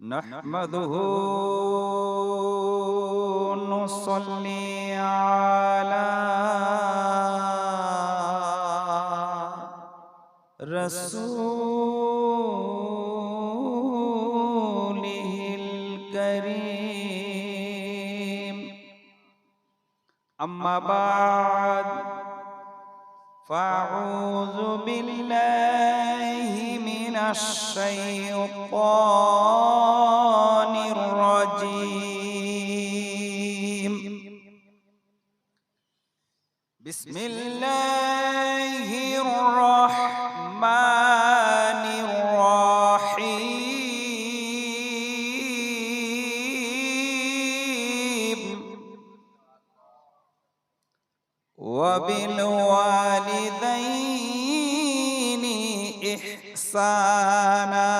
نحمده ونصلي على رسوله الكريم أما بعد فأعوذ بالله من الشيطان الرجيم بسم الله الرحمن الرحيم وبالوالدين إحسانا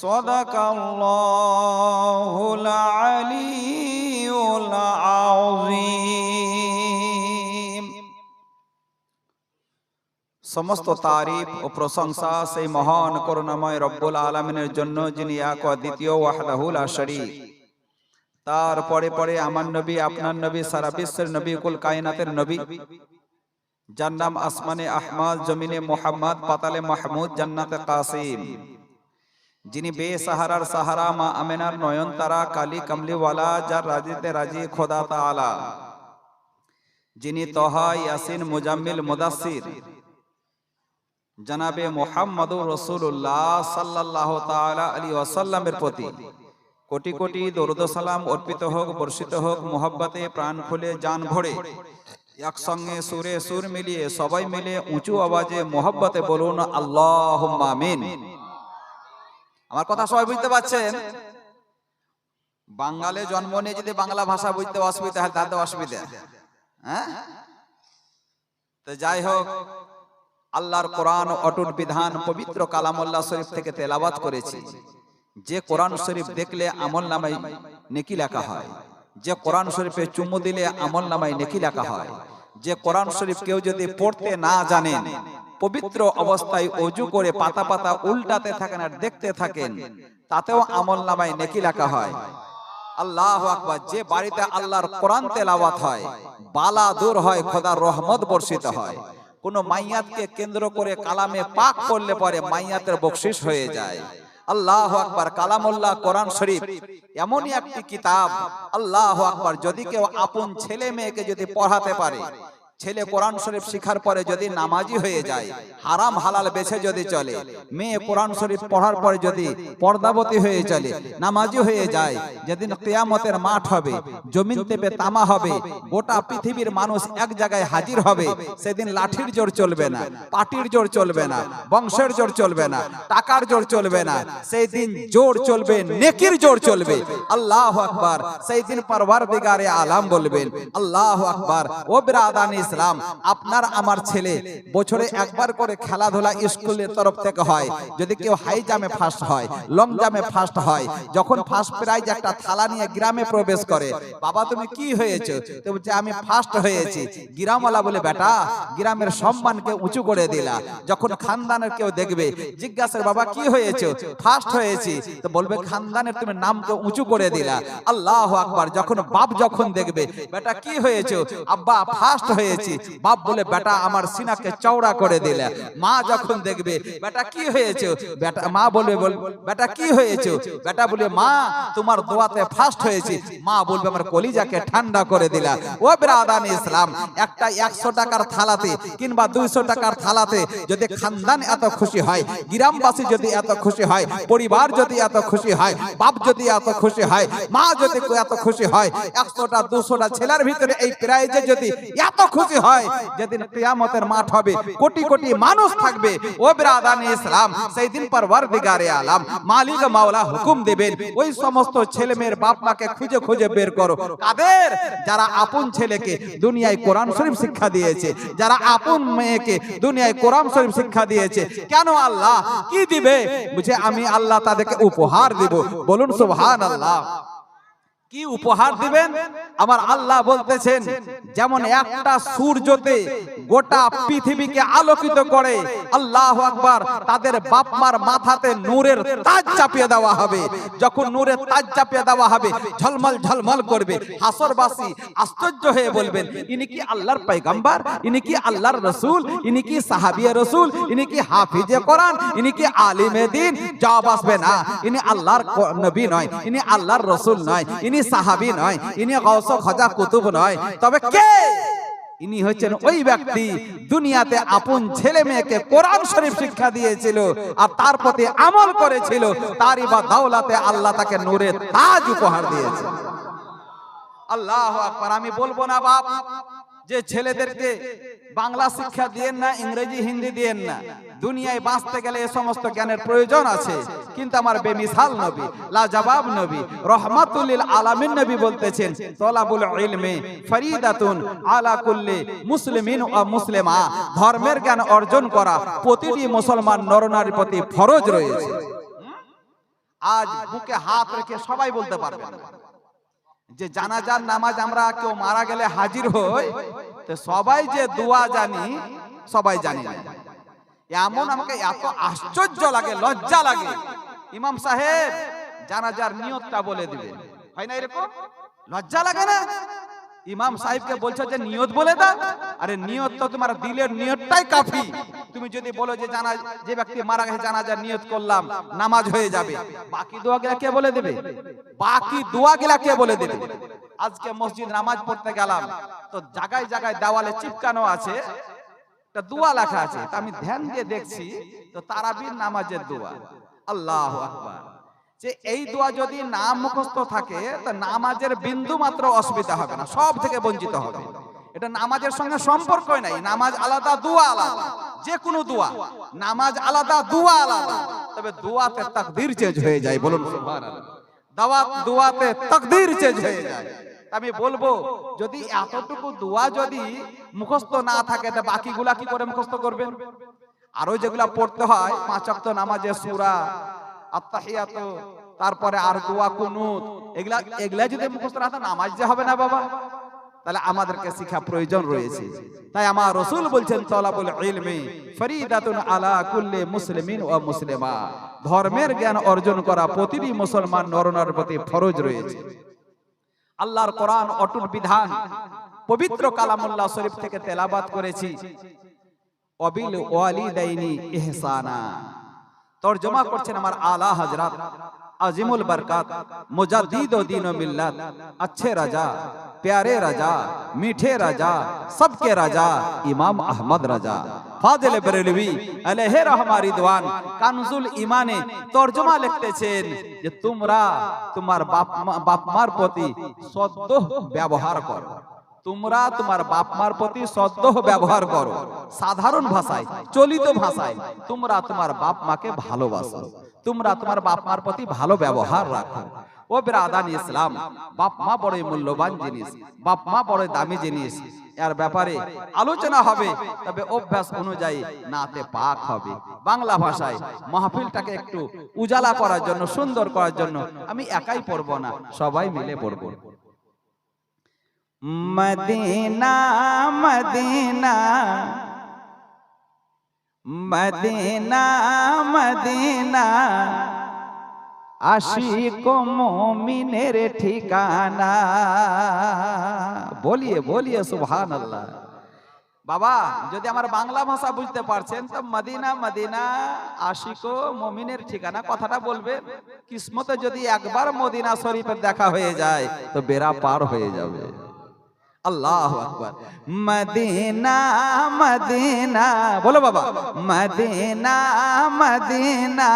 صدق الله العلي العظيم। সমস্ত তারিফ ও প্রশংসা সেই মহান করুণাময় রব্বুল আলামিনের জন্য, যিনি এক ও দ্বিতীয় ওয়াহদাহু লা শরীক। তারপরে পরে আমার নবী, আপনার নবী, সারা বিশ্বের নবী, কুল কায়নাতের নবী, যার নাম আসমানে আহমদ, জমিনে মুহাম্মদ, পাতালে মাহমুদ, জান্নাতে কাসিম, যিনি বেসাহারার সাহারা, মা আমেনার নয়নতারা, কালী কমলিওয়ালা, যার রাজিতে রাজি খোদা তাআলা, যিনি তহা, ইয়াসিন, মুজাম্মিল, মুদাসসির, জনাবে মুহাম্মদুর রাসূলুল্লাহ সাল্লাল্লাহু তাআলা আলাইহি ওয়াসাল্লামের প্রতি কোটি কোটি দরুদ সালাম অর্পিত হোক, বর্ষিত হোক। মোহাব্বতে প্রাণ খুলে জান ভরে একসঙ্গে সুরে সুর মিলিয়ে সবাই মিলে উঁচু আওয়াজে মোহাব্বতে বলুন আল্লাহুম্মা আমিন। আমার কথা সবাই বুঝতে পারছেন? বাঙালি জন্ম নিয়ে যদি বাংলা ভাষা বুঝতে অসুবিধা হয় তাহলে অসুবিধা, হ্যাঁ? তো যাই হোক, আল্লাহর কোরআন অটুট বিধান পবিত্র কালামুল্লাহ শরীফ থেকে তেলাওয়াত করেছি। যে কোরআন শরীফ দেখলে আমলনামায় নেকি লেখা হয়, যে কোরআন শরীফে চুমু দিলে আমলনামায় নেকি লেখা হয়, যে কোরআন শরীফ কেউ যদি পড়তে না জানেন, পবিত্র অবস্থায় ওযু করে পাতা পাতা উল্টাতে থাকেন আর দেখতে থাকেন, তাতেও আমলনামায় নেকি লেখা হয়। আল্লাহু আকবার। যে বাড়িতে আল্লাহর কোরআন তেলাওয়াত হয়, বালা দূর হয়, খোদার রহমত বর্ষিত হয়। কোন মাইয়াতকে কেন্দ্র করে কালামে পাক করলে পরে মাইয়াতের বকশিশ হয়ে যায়। আল্লাহু আকবার। কালামুল্লাহ কোরআন শরীফ এমনই একটি কিতাব, আল্লাহু আকবার, যদি কেউ আপন ছেলে মেয়েকে যদি পড়াতে পারে, ছেলে কোরআন শরীফ শিখার পরে যদি নামাজি হয়ে যায়, হারাম হালাল বেছে যদি চলে, মেয়ে কোরআন শরীফ পড়ার পরে যদি পর্দাবতী হয়ে চলে, নামাজি হয়ে যায়, যেদিন কিয়ামতের মাঠ হবে, জমিন তেপে তামা হবে, গোটা পৃথিবীর মানুষ এক জায়গায় হাজির হবে, সেদিন লাঠির জোর চলবে না, পাটির জোর চলবে না, বংশের জোর চলবে না, টাকার জোর চলবে না, সেই দিন জোর চলবে, নেকির জোর চলবে। আল্লাহু আকবার। সেই দিন পরওয়ারদিগারে আলাম বলবেন আল্লাহু আকবার। ও বিরাদানি ইসলাম, আপনার আমার ছেলে বছরে একবার করে খেলাধুলা স্কুলের তরফ থেকে হয়। যদি কেউ হাই জামে ফার্স্ট হয়, লং জামে ফার্স্ট হয়, যখন ফার্স্ট প্রাইজ একটা থালা নিয়ে গ্রামে প্রবেশ করে, বাবা তুমি কি হয়েছে? তো বলছে আমি ফার্স্ট হয়েছি। গ্রামওয়ালা বলে বেটা গ্রামের সম্মানকে উঁচু করে দিলা। যখন খানদানের কেউ দেখবে, জিজ্ঞাসা বাবা কি হয়েছে? ফার্স্ট হয়েছি। তো বলবে খানদানের তুমি নামকে উঁচু করে দিলা। আল্লাহু আকবার। যখন বাপ যখন দেখবে, বেটা কি হয়েছে? আব্বা ফার্স্ট হয়েছে। বাপ বলে বেটা আমার সিনাকে চওড়া করে দিলে। মা যখন দেখবে, বেটা কি হয়েছে? বেটা মা বলবে বেটা কি হয়েছে? বেটা বলে মা তোমার দোয়াতে ফার্স্ট হয়েছে। মা বলবে আমার কলিজাকে ঠান্ডা করে দিলা। ও বিরাদানি ইসলাম, একটা 100 টাকার থালাতে কিংবা 200 টাকার থালাতে যদি খানদান এত খুশি হয়, গ্রামবাসী যদি এত খুশি হয়, পরিবার যদি এত খুশি হয়, বাপ যদি এত খুশি হয়, মা যদি এত খুশি হয়, 100টা 200টা ছেলের ভিতরে এই প্রাইজে যদি এত খুশি হয়, যেদিন কিয়ামতের মাঠ হবে, কোটি কোটি মানুষ থাকবে। ও বিরাদানি ইসলাম, সেই দিন পরওয়ারদিগারে আলাম মালিক মাওলা হুকুম দেবেন, ওই সমস্ত ছেলে মেয়ের বাপ মাকে খুঁজে খুঁজে বের করো। কাদের? যারা আপন ছেলেকে দুনিয়ায় কোরআন শরীফ শিক্ষা দিয়েছে, যারা আপন মেয়েকে দুনিয়ায় কোরআন শরীফ শিক্ষা দিয়েছে। কেন? আল্লাহ কি দিবে? বুঝে আমি আল্লাহ তাদেরকে উপহার দিব। বলুন সুবহানাল্লাহ। কি উপহার দিবেন? আমার আল্লাহ বলতেছেন, যেমন একটা সূর্যতে গোটা পৃথিবীকে আলোকিত করে, আল্লাহু আকবার, তাদের বাপ মার মাথাতে নূরের তাজ চাপিয়ে দেওয়া হবে। যখন নূরের তাজ চাপিয়ে দেওয়া হবে, ঝলমল ঝলমল করবে। হাসরবাসী আশ্চর্য হয়ে বলবেন, ইনি কি আল্লাহর পয়গম্বর? ইনি কি আল্লাহর রাসূল? ইনি কি সাহাবিয়ে রাসূল? ইনি কি হাফিজে কোরআন? ইনি কি আলিমে দ্বীন? জবাব আসবে না, ইনি আল্লাহর নবী নয়, ইনি আল্লাহর রাসূল নয়, ইনি সাহাবী নয়, ইনি গাউস খাজা কুতুব নয়। তবে কে? ইনি হচ্ছেন ওই ব্যক্তি দুনিয়াতে আপন ছেলে মেয়েকে কোরআন শরীফ শিক্ষা দিয়েছিল আর তার প্রতি আমল করেছিল। তারই বা দাওলাতে আল্লাহ তাকে নূরের তাজ উপহার দিয়েছে। আল্লাহু আকবার। আমি বলবো না বাপ যে ছেলেদেরকে বাংলা শিক্ষা দিয়েন না, ইংরেজি হিন্দি দিয়েন না। দুনিয়ায় বাঁচতে গেলে এই সমস্ত জ্ঞানের প্রয়োজন আছে, কিন্তু আমার বেমিসাল নবী, লাজবাব নবী, রহমাতুল লিল আলামিন নবী বলতেছেন, তলাবুল ইলমি ফরিদাতুন আলা কুল্লি মুসলিমিন ওয়া মুসলিমা। ধর্মের জ্ঞান অর্জন করা প্রতিটি মুসলমান নরনারীর প্রতি ফরজ রয়েছে। আজ বুকে হাত রেখে সবাই বলতে পারবেন যে জানাজার নামাজ আমরা কেউ মারা গেলে হাজির হই, তো সবাই যে দোয়া জানি সবাই জানি না। এমন আমাকে এত আশ্চর্য লাগে, লজ্জা লাগে, ইমাম সাহেব জানাজার নিয়তটা বলে দিবে, হয় না এরকম? লজ্জা লাগে না? ইমাম সাহেবকে বলছো যে নিয়ত বলে দাও। আরে নিয়ত তো তোমার দিলের নিয়তটাই কাফি। তুমি যদি বলো যে যে ব্যক্তি মারা গেছে জানাজার নিয়ত করলাম, নামাজ হয়ে যাবে, বাকি দোয়াগুলা কে বলে দেবে? বাকি দোয়াগুলা কে বলে দেবে? আজকে মসজিদ নামাজ পড়তে গেলাম, তো জায়গায় জায়গায় দেওয়ালে চিপকানো আছে, একটা দোয়া লেখা আছে। তা আমি ধ্যান দিয়ে দেখছি, তো তারাবির নামাজের দোয়া। আল্লাহু আকবার। যে এই দোয়া যদি না মুখস্থ থাকে, তো নামাজের বিন্দু মাত্র অসুবিধা হবে না, সব থেকে বঞ্চিত হবে। এটা নামাজের সঙ্গে সম্পর্কই নাই। নামাজ আলাদা, দোয়া আলাদা। যে কোনো দোয়া, নামাজ আলাদা, দোয়া আলাদা। তবে দোয়াতে তাকদীর চেঞ্জ হয়ে যায়, বলুন সুবহানাল্লাহ। দোয়াতে তাকদীর চেঞ্জ হয়ে যায়। আমি বলবো, যদি এতটুকু দোয়া যদি মুখস্থ না থাকে, তো বাকিগুলা কি করে মুখস্থ করবেন? আরো যেগুলা পড়তে হয় 5 ওয়াক্ত নামাজে সূরা, আত্তাহিয়াত, তারপরে আর দোয়া, কুনুত, এগুলা যদি মুখস্থ না থাকে, নামাজ যে হবে না বাবা। তাহলে আমাদেরকে শিক্ষা প্রয়োজন রয়েছে। তাই আমার রাসূল বলছেন, তলাবুল ইলমি ফরিদাতুন আলা কুল্লি মুসলিমিন ওয়া মুসলিমা। ধর্মের জ্ঞান অর্জন করা প্রতিটি মুসলমান নরনারীর প্রতি ফরজ রয়েছে। আল্লাহর কোরআন অটুট বিধান পবিত্র কালামুল্লাহ শরীফ থেকে তেলাওয়াত করেছি। ওয়াবিল ওয়ালিদাইনি ইহসানা। তরজমা করছেন আমার আলা হযরত আজিমুল বরকত মুজাদ্দিদ ও দ্বীন ও মিল্লাত, अच्छे রাজা, प्यारे রাজা, मीठे রাজা, सबके রাজা, ইমাম আহমদ রাজা ফাজিল বরেলভী আলাইহি রহমা রিদওয়ান কানজুল ঈমানে তরজমা লিখতেছেন যে তোমরা তোমার বাপ মার প্রতি সদ্য ব্যবহার করো। তোমরা তোমার বাপ মার প্রতি সদ্য ব্যবহার করো। সাধারণ ভাষায়, চলিত ভাষায়, তোমরা তোমার বাপ মাকে ভালোবাসো, তোমরা তোমার বাপ মার প্রতি ভালো ব্যবহার রাখো। ও বিরাদান ইসলাম, বাপ মা বড় মূল্যবান জিনিস, বাপ মা বড় দামি জিনিস। এর ব্যাপারে আলোচনা হবে, তবে অভ্যাস অনুযায়ী নাতে পাক হবে। বাংলা ভাষায় মাহফিলটাকে একটু উজালা করার জন্য, সুন্দর করার জন্য আমি একাই পড়ব না, সবাই মিলে পড়ব। মদিনা মদিনা মদিনা মদিনা, আশিক মুমিনের ঠিকানা। বলিয়ে বলিয়ে সুবহানাল্লাহ। বাবা, যদি আমার বাংলা ভাষা বুঝতে পারছেন, তো মদিনা মদিনা আশিক মুমিনের ঠিকানা কথাটা বলবেন। কিসমতে যদি একবার মদিনা শরীফের দেখা হয়ে যায়, তো বেড়া পার হয়ে যাবে। আল্লাহু আকবার। মদিনা মদিনা, বলো বাবা, মদিনা মদিনা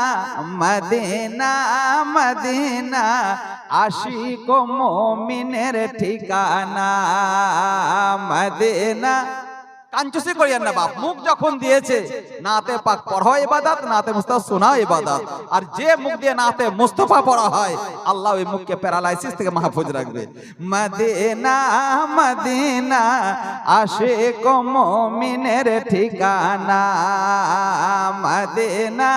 মদিনা মদিনা, আশিক মুমিনের ঠিকানা। মদিনা কাঞ্চুসি করিয়েন না বাপ, মুখ যখন দিয়েছে নাতে পাক পড়া ইবাদত, নাতে মুস্তাফা শোনা ইবাদত। আর যে মুখ দিয়ে নাতে মুস্তাফা পড়া হয়, আল্লাহ ওই মুখকে প্যারালাইসিস থেকে মাহফুজ রাখবে। মদিনা মদিনা, আশিক মুমিনের ঠিকানা। মদিনা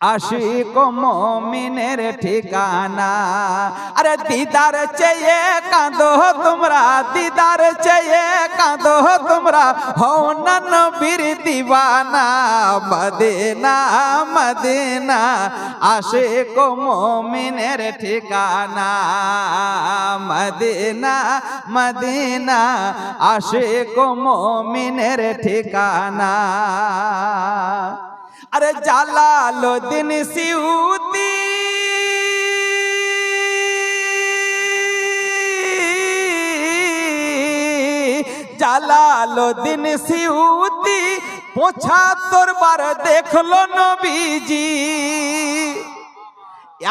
আশিক মুমিনের ঠিকানা। আরে দিদার চেয়ে কাঁদো তোমরা, দিদার চেয়ে কাঁদো তোমরা, হও না নবীর দিওয়ানা। মদিনা মদিনা আশিক মুমিনের ঠিকানা। মদিনা মদিনা আশিক মুমিনের ঠিকানা। আরে জালালউদ্দিন সিউতি জালালউদ্দিন সিউতি ৭৫ বার দেখলো নবীজি।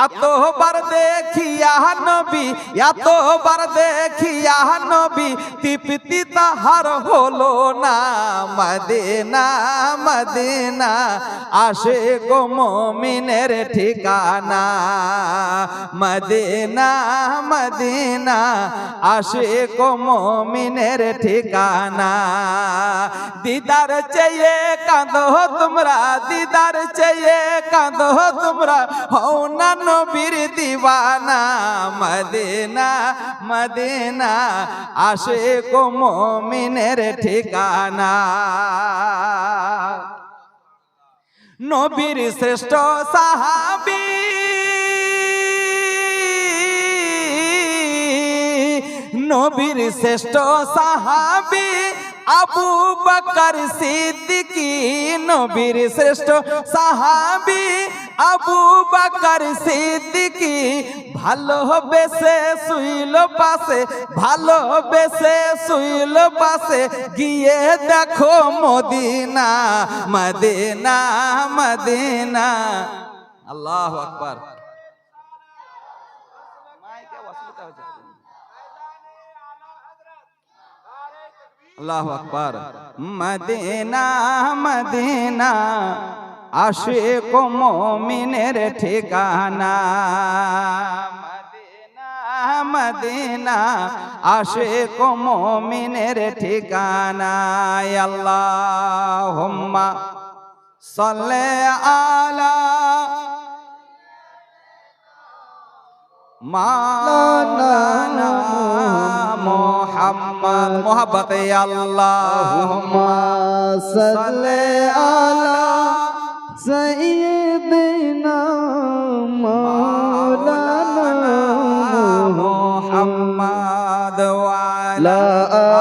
এতবার দেখিয়া নবী, এতবার দেখিয়া নবী, তৃপ্তি তাহার হলো না। মদিনা মদিনা আশিক মুমিনের ঠিকানা। মদিনা মদিনা আশিক মুমিনের ঠিকানা। দিদার চেয়ে কাঁদো তোমরা, দিদার চেয়ে কাঁদো তোমরা, হও না নবীর দিওয়ানা। মদিনা মদিনা আশিক মুমিনের ঠিকানা। নবীর শ্রেষ্ঠ সাহাবী, নবীর শ্রেষ্ঠ সাহাবী আবু বকর সিদ্দিকী। নবীর শ্রেষ্ঠ সাহাবী আবু বকর সিদ্দিকী। ভালোবেসে শুইল পাশে, ভালোবেসে শুইল পাশে, গিয়ে দেখো মদিনা। Medina Medina. আল্লাহু আকবার। আল্লাহু আকবার। মদিনা মদিনা আশিক মুমিনের ঠিকানা। মদিনা মদিনা আশিক মুমিনের ঠিকানা। আল্লাহুম্মা সাল্লি আলা মাওলানা মুহাম্মদ। মোহাব্বতে আল্লাহুম্মা সাল্লি আলা সাইয়্যিদিনা মাওলানা মুহাম্মদ ওয়া আলা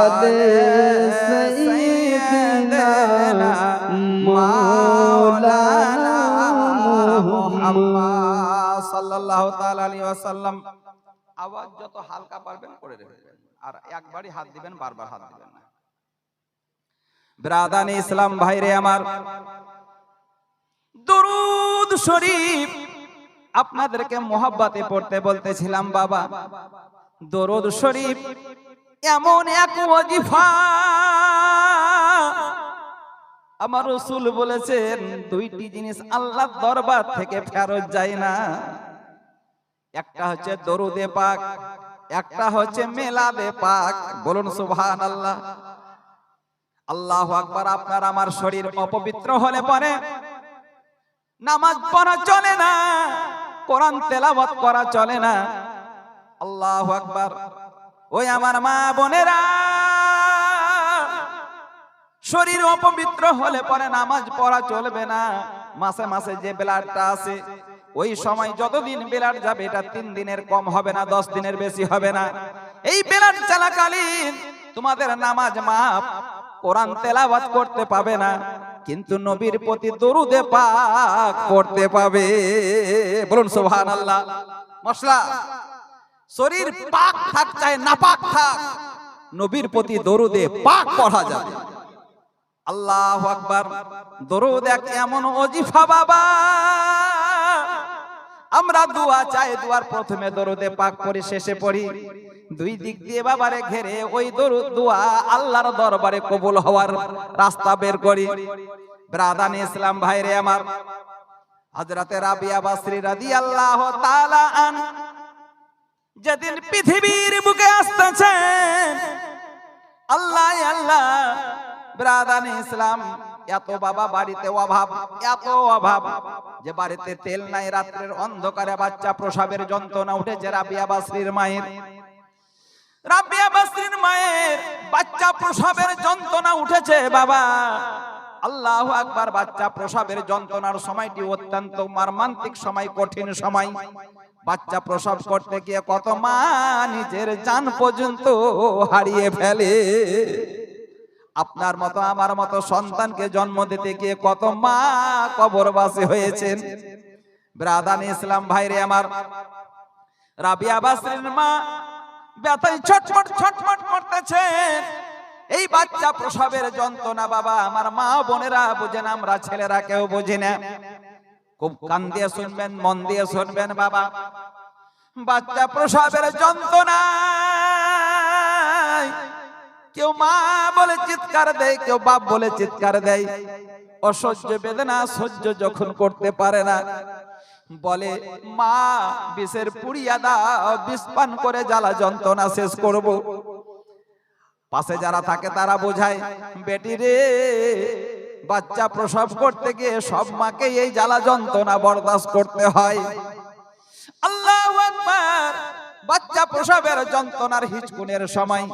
আলি সাইয়্যিদিনা মাওলানা মুহাম্মদ সাল্লাল্লাহু তাআলা আলাইহি ওয়াসাল্লাম। আওয়াজ যত হালকা পারবেন করে রাখবেন, আর একবারই হাত দিবেন, বারবার হাত দিবেন না। ব্রাদানি ইসলাম ভাইরে আমার, দুরূদ শরীফ আপনাদেরকে মোহাব্বতে পড়তে বলতেছিলাম বাবা। দুরূদ শরীফ এমন এক ওয়াজিফা, আমার রাসূল বলেছেন দুইটি জিনিস আল্লাহর দরবার থেকে ফেরত যায় না। একটা হচ্ছে দরুদে পাক, একটা হচ্ছে মিলাদে পাক। বলুন সুবহানাল্লাহ। আল্লাহু আকবার। আপনার আমার শরীর অপবিত্র হলে পরে নামাজ পড়া চলে না, কোরআন তেলাওয়াত করা চলে না। আল্লাহু আকবার। ওই আমার মা বোনেরা, শরীর অপবিত্র হলে পরে নামাজ পড়া চলবে না। মাসে মাসে যে ব্লাডটা আছে, ওই সময় যতদিন ব্লাড যাবে এটা 3 দিনের কম হবে না, 10 দিনের বেশি হবে না। এই ব্লাড চলাকালীন তোমাদের নামাজ মাফ, কোরআন তেলাওয়াত করতে পাবে না, কিন্তু নবীর প্রতি দরুদে পাক পড়তে পাবে। বলুন সুবহানাল্লাহ। মশলা শরীর পাক থাক চাই না পাক থাক, নবীর প্রতি দরুদে পাক পড়া যাবে। আল্লাহু আকবার। দরুদ এক এমন ওজিফা বাবা, আমরা দোয়া চাই, দোয়ার প্রথমে দরুদে পাক পড়ি, শেষে পড়ি। দুই দিক দিয়ে বাবারে ঘেরে ওই দরুদ দোয়া আল্লাহর দরবারে কবুল হওয়ার রাস্তা বের করি। ব্রাদানি ইসলাম ভাইরে আমার, হযরতে রাবিয়া বাসরি রাদিয়াল্লাহু তাআলা আন যেদিন পৃথিবীর বুকে আসতেছেন, আল্লাহ আল্লাহ ব্রাদানি ইসলাম এত বাবা বাড়িতে অভাব, এত অভাব যে বাড়িতে তেল নাই, রাত্রের অন্ধকারে বাচ্চা প্রসবের যন্ত্রণা উঠেছে রাবিয়া বাসরির মায়ের। রাবিয়া বাসরির মায়ের বাচ্চা প্রসবের যন্ত্রণা উঠেছে বাবা। আল্লাহু আকবার। বাচ্চা প্রসবের যন্ত্রণার সময়টি অত্যন্ত মর্মান্তিক সময়, কঠিন সময়। বাচ্চা প্রসব করতে গিয়ে কত মা নিজের জান পর্যন্ত হারিয়ে ফেলে। আপনার মতো আমার মতো সন্তানকে জন্ম দিতে গিয়ে কত মা কবরবাসী হয়েছেন। ব্রাদার ইসলাম ভাইরে আমার, রাবিয়া বাসরির মা ব্যথায় ছটফট ছটফট করতেছেন। এই বাচ্চা প্রসবের যন্ত্রণা বাবা আমার মা বোনেরা বুঝেন, আমরা ছেলেরা কেউ বুঝি না। খুব কান দিয়ে শুনবেন, মন দিয়ে শুনবেন বাবা। বাচ্চা প্রসবের যন্ত্রণা কেউ মা বলে চিৎকার দেয়, কেউ বাপ বলে চিৎকার দেয়। অসহ্য বেদনা সহ্য যখন করতে পারে না, বলে মা বিষের পুড়িয়া দাও, বিষ পান করে জ্বালা যন্ত্রণা শেষ করব। পাশে যারা থাকে তারা বোঝায়, বেটি রে বাচ্চা প্রসব করতে গিয়ে সব মাকে এই জ্বালা যন্ত্রণা বরদাস্ত করতে হয়। আল্লাহু আকবার। বাচ্চা প্রসবের যন্ত্রণার হিচকুনের সময়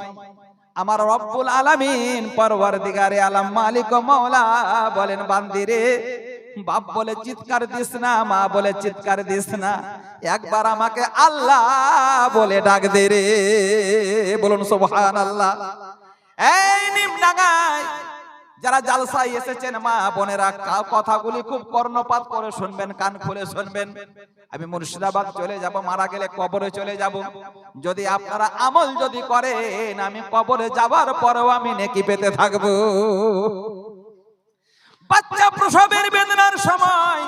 আমার রব্বুল আলামিন পরওয়ারদিগারে আলম মালিক ও মাওলা বলেন, বান্দিরে বাপ বলে চিৎকার দিস না, মা বলে চিৎকার দিস না, একবার আমাকে আল্লাহ বলে ডাক দে রে। বলুন সুবহানাল্লাহ। এই নিমডাঙ্গায় যারা জালসায় এসেছেন মা বোনেরা, কথাগুলি খুব কর্ণপাত করে শুনবেন, কান খুলে শুনবেন। আমি মুর্শিদাবাদ চলে যাব, মারা গেলে কবরে চলে যাব। যদি আপনারা আমল যদি করেন, আমি কবরে যাবার পরেও আমি নেকি পেতে থাকবো। বাচ্চা প্রসবের বেদনার সময়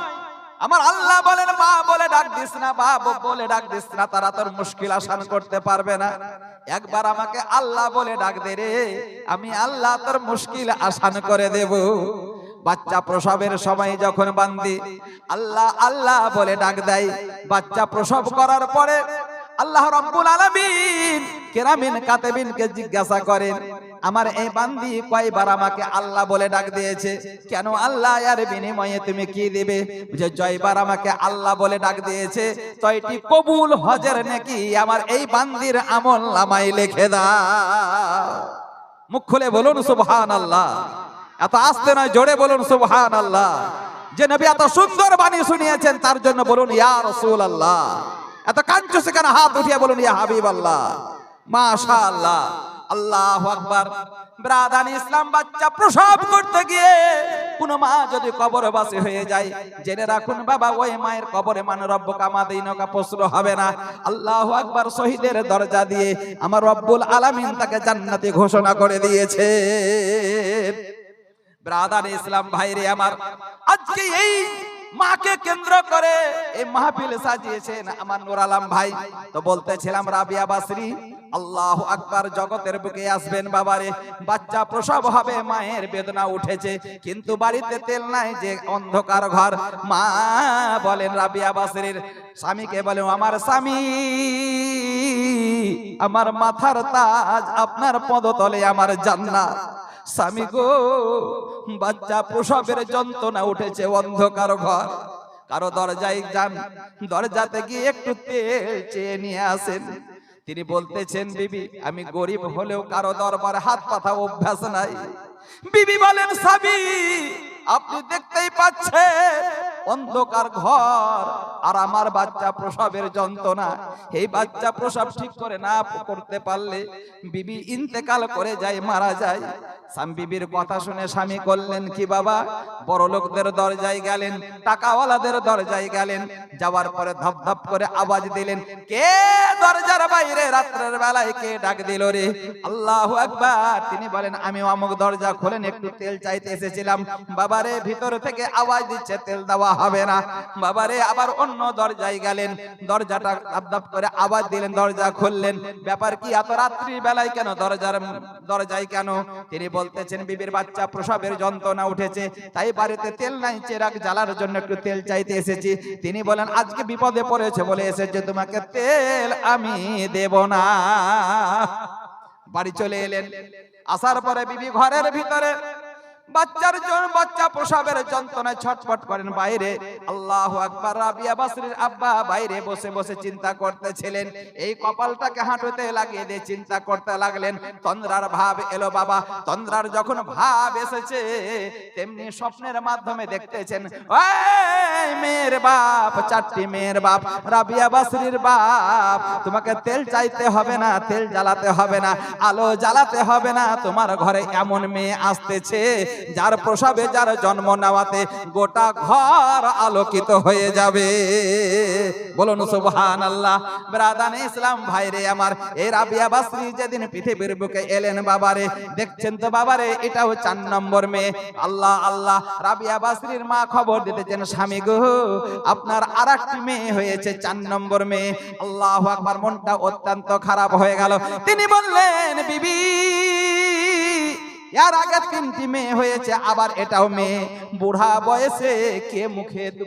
আমার আল্লাহ বলেন, মা বলে ডাক দিস না, বাপ বলে ডাক দিস না, তারা তোর মুশকিল আসান করতে পারবে না। একবার আমাকে আল্লাহ বলে ডাক দে রে, আমি আল্লাহ তোর মুশকিল আসান করে দেব। বাচ্চা প্রসবের সময় যখন বান্দি আল্লাহ আল্লাহ বলে ডাক দেয়, বাচ্চা প্রসব করার পরে আল্লাহ রাব্বুল আলামিন কেরামিন কাতেবিনকে জিজ্ঞাসা করেন, আমার এই বান্দি কয়বার আমাকে আল্লাহ বলে ডাক দিয়েছে? কেন আল্লাহ, এর বিনিময়ে তুমি কি দিবে? যে জয়বার আমাকে আল্লাহ বলে ডাক দিয়েছে, তয়টি কবুল হজের নাকি আমার এই বান্দির আমল নামায় লিখে দাও। মুখ খুলে বলুন সুবহানাল্লাহ। এত আস্তে নয়, জোরে বলুন সুবহানাল্লাহ। যে নবী এত সুন্দর বাণী শুনিয়েছেন তার জন্য বলুন ইয়া রাসূলুল্লাহ। এত কাঞ্চু সেখানে হাত উঠিয়ে বলুন ইয়া হাবিবাল্লাহ। মাশাআল্লাহ, আল্লাহু আকবার। ব্রাদার ইসলাম, বাচ্চা প্রসব করতে গিয়ে কোন মা যদি কবরবাসী হয়ে যায়, জেনে রাখুন বাবা, ওই মায়ের কবরে মান রব্বুকা মাদিনুকা প্রশ্ন হবে না। আল্লাহু আকবার। শহীদের দরজা দিয়ে আমার রব্বুল আলামিন তাকে জান্নাতি ঘোষণা করে দিয়েছে। ব্রাদার ইসলাম ভাইরে আমার, আজকে এই মাকে কেন্দ্র করে এই মাহফিল সাজিয়েছেন আমার নূর আলম ভাই। তো বলতেছিলাম রাবিয়া বাসরি আল্লাহু আকবার, জগতের বুকে আসবেন বাবারে, বাচ্চা প্রসব হবে, মায়ের বেদনা উঠেছে, কিন্তু বাড়িতে তেল নাই, যে অন্ধকার ঘর। মা বলেন রাবিয়া বাসরির স্বামীকে বলেন, আমার স্বামী, আমার মাথার তাজ, আপনার পদতলে আমার জান্নাত। স্বামী গো, বাচ্চা প্রসবের যন্ত্রণা উঠেছে, অন্ধকার ঘর, কারো দরজায় যান, দরজাতে গিয়ে একটু তেল চেয়ে নিয়ে আসেন। তিনি বলতেছেন, বিবি আমি গরিব হলেও কারো দরবারে হাত পাতা অভ্যাস নাই। বিবি বলেন, স্বামী আপনি দেখতেই পাচ্ছেন অন্ধকার ঘর আর আমার বাচ্চা প্রসবের যন্ত্রণা। এই বাচ্চা প্রসব ঠিক করে না করতে পারলে বিবি ইন্তেকাল করে যায়, মারা যায়। বিবির কথা শুনে স্বামী করলেন কি বাবা, বড় লোকদের দরজায় গেলেন, টাকাওয়ালাদের দরজায় গেলেন, যাওয়ার পরে ধপ ধপ করে আওয়াজ দিলেন, কে দরজার বাইরে রাত্রের বেলায় কে ডাক দিল রে? আল্লাহু আকবার। তিনি বলেন, আমি অমুক, দরজা খোলেন, একটু তেল চাইতে এসেছিলাম। বাবারে ভিতর থেকে আওয়াজ দিচ্ছে তেল দেওয়া হবে না। বাবারে আবার অন্য দরজায় গেলেন, দরজাটা ধপ ধপ করে আওয়াজ দিলেন, দরজা খুললেন। ব্যাপার কি, এত রাত্রির বেলায় কেন দরজায় কেন? তিনি বলতেছেন, বিবির বাচ্চা প্রসবের যন্ত্রণা উঠেছে, তাই বাড়িতে তেল নাই, চেরাগ জ্বালার জন্য একটু তেল চাইতে এসেছি। তিনি বলেন, আজকে বিপদে পড়েছে বলে এসেছে, তোমাকে তেল আমি দেব না। বাড়ি চলে এলেন। আসার পরে বিবি ঘরের ভিতরে বাচ্চা প্রসবের যন্ত্রণায় ছটফট করেন বাইরে। আল্লাহু আকবার। রাবিয়া বাসরীর আব্বা বাইরে বসে বসে চিন্তা করতেছিলেন, এই কপালটাকে হাঁটুতে লাগিয়ে দিয়ে চিন্তা করতে লাগলেন। তন্দ্রার ভাব এলো বাবা। তন্দ্রার যখন ভাব এসেছে, তেমনি স্বপ্নের মাধ্যমে দেখতেছেন, ওই মেয়ের বাপ, 4টি মেয়ের বাপ, রাবিয়া বাসরীর বাপ, তোমাকে তেল চাইতে হবে না, তেল জ্বালাতে হবে না, আলো জ্বালাতে হবে না। তোমার ঘরে এমন মেয়ে আসতেছে যার প্রসবে, যার জন্ম নেওয়াতে গোটা ঘর আলোকিত হয়ে যাবে। বলুন সুবহানাল্লাহ। ব্রাদান ইসলাম ভাইরে আমার, এই রাবিয়া বাসরী যেদিন পৃথিবীর বুকে এলেন বাবারে, দেখছেন তো বাবারে, এটাও 4 নম্বর মেয়ে। আল্লাহ আল্লাহ। রাবিয়া বাসরীর মা খবর দিতেছেন, স্বামী গো, আপনার আরেকটি মেয়ে হয়েছে, 4 নম্বর মেয়ে। আল্লাহু আকবার। মনটা অত্যন্ত খারাপ হয়ে গেল। তিনি বললেন, বিবি, এর আগে 3টি মেয়ে হয়েছে, আবার এটাও মেয়ে। বুড়া বয়সে কে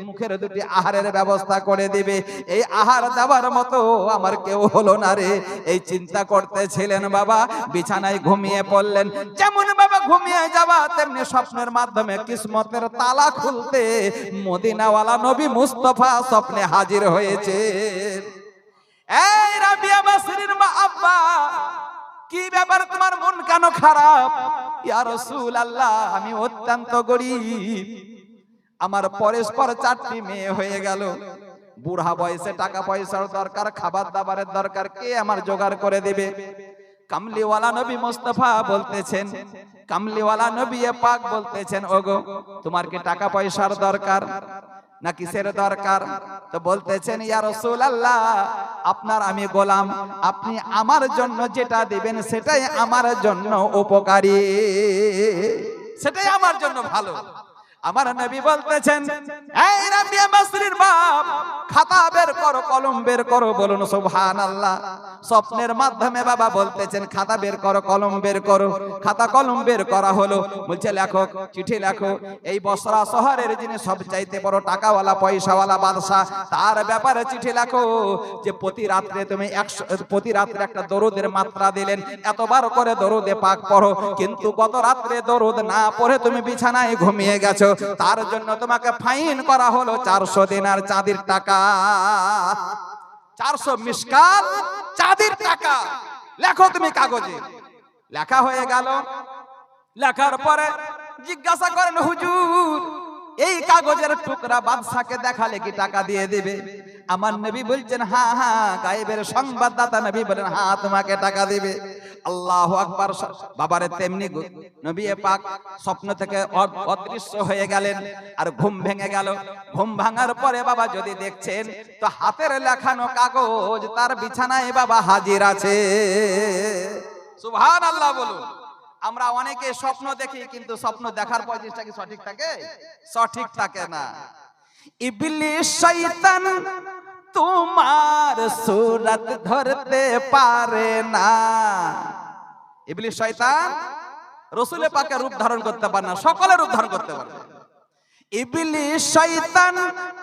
মুখের 2টি আহারের ব্যবস্থা করে দিবে? এই আহার দেওয়ার মতো আমার কেউ হলো না রে। এই চিন্তা করতেছিলেন বাবা। বিছানায় ঘুমিয়ে পড়লেন। যেমন বাবা ঘুমিয়ে যাওয়া, তেমনি স্বপ্নের মাধ্যমে কিসমতের তালা খুলতে মদিনাওয়ালা নবী মুস্তাফা স্বপ্নে হাজির হয়েছে। এই রাবিয়া বাসরীর মা, আব্বা, কি ব্যাপার, তোমার মন কেন খারাপ? ইয়া রাসূলুল্লাহ, আমি অত্যন্ত গরীব, আমার পরস্পর 4টি মেয়ে হয়ে গেল। বুড়া বয়সে টাকা পয়সার দরকার, খাবার দাবারের দরকার, কে আমার জোগাড় করে দেবে? কামলিওয়ালা নবী মুস্তাফা বলতেছেন, কামলিওয়ালা নবী পাক বলতেছেন, ওগো, তোমার কি টাকা পয়সার দরকার না কিসের দরকার? তো বলতেছেন, ইয়া রাসূলুল্লাহ, আপনার আমি গোলাম, আপনি আমার জন্য যেটা দিবেন সেটাই আমার জন্য উপকারী, সেটাই আমার জন্য ভালো। আমার নবী বলতেছেন, এই রাবিয়া বাসরীর বাপ, খাতা বের করো, কলম বের করো। বলুন সুবহানাল্লাহ। স্বপ্নের মাধ্যমে বাবা বলতেছেন, খাতা বের করো, কলম বের করো। খাতা কলম বের করা হলো। বলছে, লেখো, চিঠি লেখো। এই বসরা শহরের যিনি সবচাইতে বড় টাকাওয়ালা পয়সাওয়ালা বাদশা, তার ব্যাপারে চিঠি লেখো যে প্রতি রাত্রে তুমি প্রতি রাত্রে একটা দরুদের মাত্রা দিলেন, এতবার করে দরুদে পাক পড়ো, কিন্তু গত রাত্রে দরুদ না পড়ে তুমি বিছানায় ঘুমিয়ে গেছো, তার জন্য তোমাকে ফাইন করা হলো 400 দিনার চাঁদির টাকা। 400 মিসকাল চাঁদির টাকা। লেখো তুমি কাগজে। লেখা হয়ে গেল। লেখার পরে জিজ্ঞাসা করেন, হুজুর, এই কাগজের টুকরা বাদশাকে দেখালে কি টাকা দিয়ে দিবে? আমার নবী বলছেন, হ্যাঁ হ্যাঁ। গায়েবের সংবাদদাতা নবী বলেন, হ্যাঁ, তোমাকে টাকা দিবে। আল্লাহু আকবার। বাবারে, তেমনি নবী পাক স্বপ্ন থেকে অদৃশ্য হয়ে গেলেন, আর ঘুম ভেঙে গেল। ঘুম ভাঙার পরে বাবা যদি দেখছেন, তো হাতের লেখানো কাগজ তার বিছানায় বাবা হাজির আছে। সুবহানাল্লাহ বলুন। আমরা অনেকে স্বপ্ন দেখি, কিন্তু স্বপ্ন দেখার পর জিনিসটা কি সঠিক থাকে? সঠিক থাকে না। ইবলিস শয়তান তোমার সুরত ধরতে পারে না। ইবলিস শয়তান রাসূলের পাকের রূপ ধারণ করতে পারে না, সকলের রূপ ধারণ করতে পারে। ইবলিস শয়তান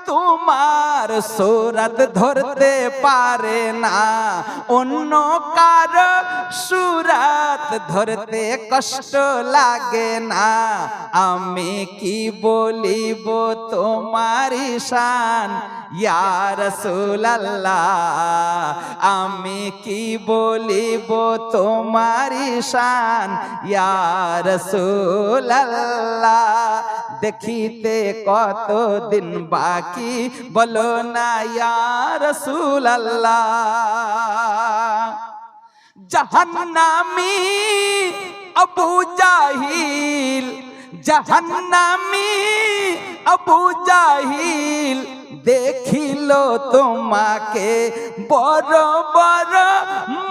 তোমার সুরত ধরতে পারে না, অন্য কারো সুরত ধরতে কষ্ট লাগে না। আমি কি বলিব তোমার শান ইয়া রাসূলুল্লাহ, আমি কি বলিব তোমার শান ইয়া রাসূলুল্লাহ। দেখিতে কতদিন বাকি বলো না ইয়া রাসূলুল্লাহ। জাহান্নামী আবু জাহিল, জাহান্নামী আবু জাহিল দেখিল তোমাকে, বড় বড়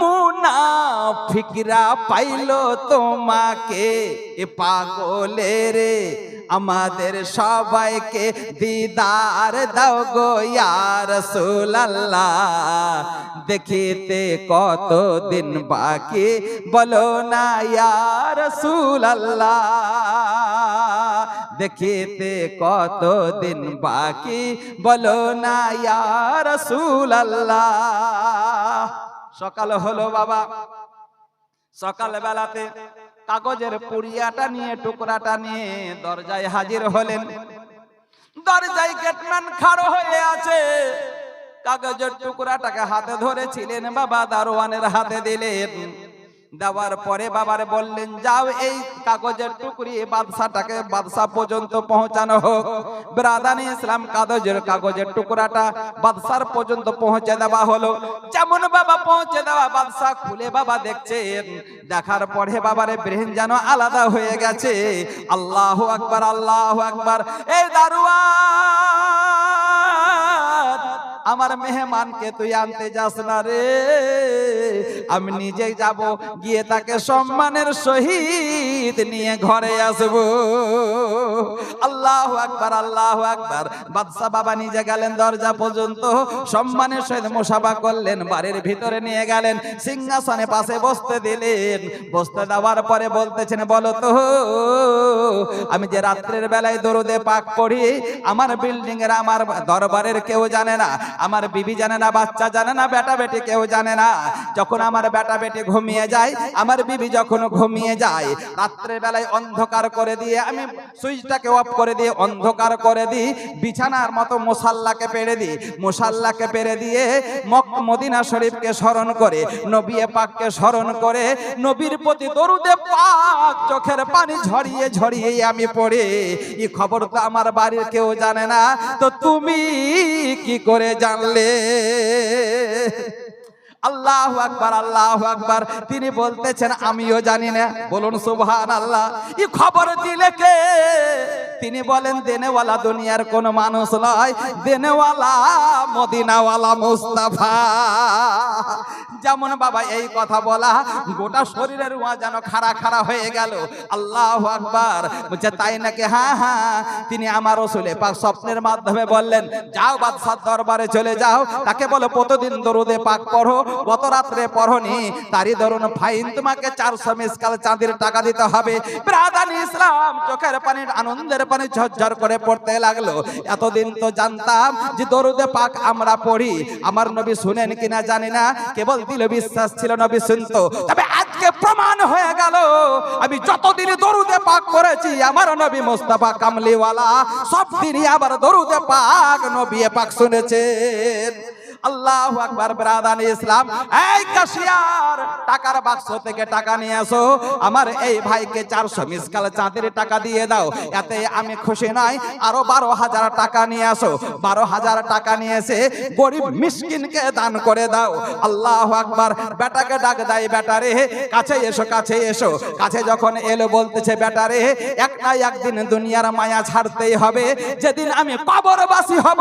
মুনাফিকরা পাইল তোমাকে। এ পাগলের আমাদের সবাইকে দিদার দাও গো ইয়া রাসূলুল্লাহ। দেখিতে কতদিন বাকি বলো না ইয়া রাসূলুল্লাহ। দেখিতে কতদিন বাকি বলো না ইয়া রাসূলুল্লাহ। সকাল হলো বাবা। সকাল বেলাতে কাগজের পুড়িয়াটা নিয়ে টুকরাটা নিয়ে দরজায় হাজির হলেন। দরজায় গেটম্যান খাড়ো হয়ে আছে, কাগজের টুকরাটাকে হাতে ধরেছিলেন বাবা, দারোয়ানের হাতে দিলেন। দেওয়ার পরে বাবারে বললেন, যাও এই কাগজের টুকরি বাদশা পর্যন্ত পৌঁছানো হোক। ব্রাদানি ইসলাম কাগজের টুকরাটা বাদশার পর্যন্ত পৌঁছে দেওয়া হলো। যেমন বাবা পৌঁছে দেওয়া, বাদশা খুলে বাবা দেখছেন। দেখার পরে বাবারে ব্রেন যেন আলাদা হয়ে গেছে। আল্লাহু আকবার, আল্লাহু আকবার। এই দারোয়ান, আমার মেহমানকে তুই আনতে যাস না রে, আমি নিজেই যাব, গিয়ে তাকে সম্মানের সহিত নিয়ে ঘরে আসব। আল্লাহু আকবার, আল্লাহু আকবার। বাদশা বাবা নিজে গেলেন দরজা পর্যন্ত, সম্মানের সহিত মুসাফা করলেন, বাড়ির ভিতরে নিয়ে গেলেন, সিংহাসনে পাশে বসতে দিলেন। বসতে দেওয়ার পরে বলতেছেন, বলো তো, আমি যে রাত্রের বেলায় দরুদে পাক পড়ি, আমার বিল্ডিং এর আমার দরবারের কেউ জানে না, আমার বিবি জানে না, বাচ্চা জানে না, বেটা বেটি কেউ জানে না। যখন আমার বেটা বেটি ঘুমিয়ে যায়, আমার বিবি যখন ঘুমিয়ে যায়, রাত্রের বেলায় অন্ধকার করে দিয়ে, আমি সুইচটাকে অফ করে দিয়ে অন্ধকার করে দিই, বিছানার মতো মুসাল্লাকে পেরে দিই। মুসাল্লাকে পেরে দিয়ে মদিনা শরীফকে স্মরণ করে, নবী পাককে স্মরণ করে, নবীর প্রতি দরুদে পাক চোখের পানি ঝরিয়ে ঝরিয়ে আমি পড়ে। এই খবর তো আমার বাড়ির কেউ জানে না, তো তুমি কি করে জানলে? আল্লাহু আকবার, আল্লাহু আকবার। তিনি বলতেছেন, আমিও জানি না। বলুন সুবহানাল্লাহ। এই খবর দিলে কে? তিনি বলেন, দেনেওয়ালা দুনিয়ার কোন মানুষ নয়, দেনেওয়ালা মদিনাওয়ালা মুস্তাফা। যেমন বাবা এই কথা বলা, গোটা শরীরের রুয়া যেন খাড়া খাড়া হয়ে গেল। আল্লাহু আকবার। বলছে, তাই নাকি? হ্যাঁ হ্যাঁ। তিনি আমার রাসূলে পাক স্বপ্নের মাধ্যমে বললেন, যাও বাদশার দরবারে চলে যাও, তাকে বলো প্রতিদিন দরুদে পাক পড়ো, গত রাত্রে পড়নি, তারই দরুন ফাইন তোমাকে 400 মিসকাল চাঁদের টাকা দিতে হবে। ব্রাদানি ইসলাম চোখের পানি, আনন্দের পানি ঝরঝর করে পড়তে লাগলো। এতদিন তো জানতাম যে দরুদে পাক আমরা পড়ি, আমার নবী শুনেন কিনা জানি না, কেবল দিলে বিশ্বাস ছিল নবী শুনতো। তবে আজকে প্রমাণ হয়ে গেল, আমি যতদিন দরুদে পাক করেছি, আমার নবী মুস্তাফা কামলিওয়ালা সব দিনই আবার দরুদে পাক নবী পাক শুনেছেন। আল্লাহু আকবার। ব্রাদানি ইসলাম, এই কাশিয়ার, টাকার বাক্স থেকে টাকা নিয়ে আসো, আমার এই ভাইকে 400 মিসকাল চাঁদের টাকা দিয়ে দাও, এতে আমি খুশি নয়। আরো 12,000 টাকা নিয়ে আসো, 12,000 টাকা নিয়ে এসে গরিব মিসকিনকে দান করে দাও। আল্লাহু আকবার। বেটাকে ডাক দেয়, বেটা রে কাছে এসো, কাছে এসো। কাছে যখন এলো বলতেছে, বেটা রে এক না একদিন দুনিয়ার মায়া ছাড়তেই হবে। যেদিন আমি কবরবাসী হব,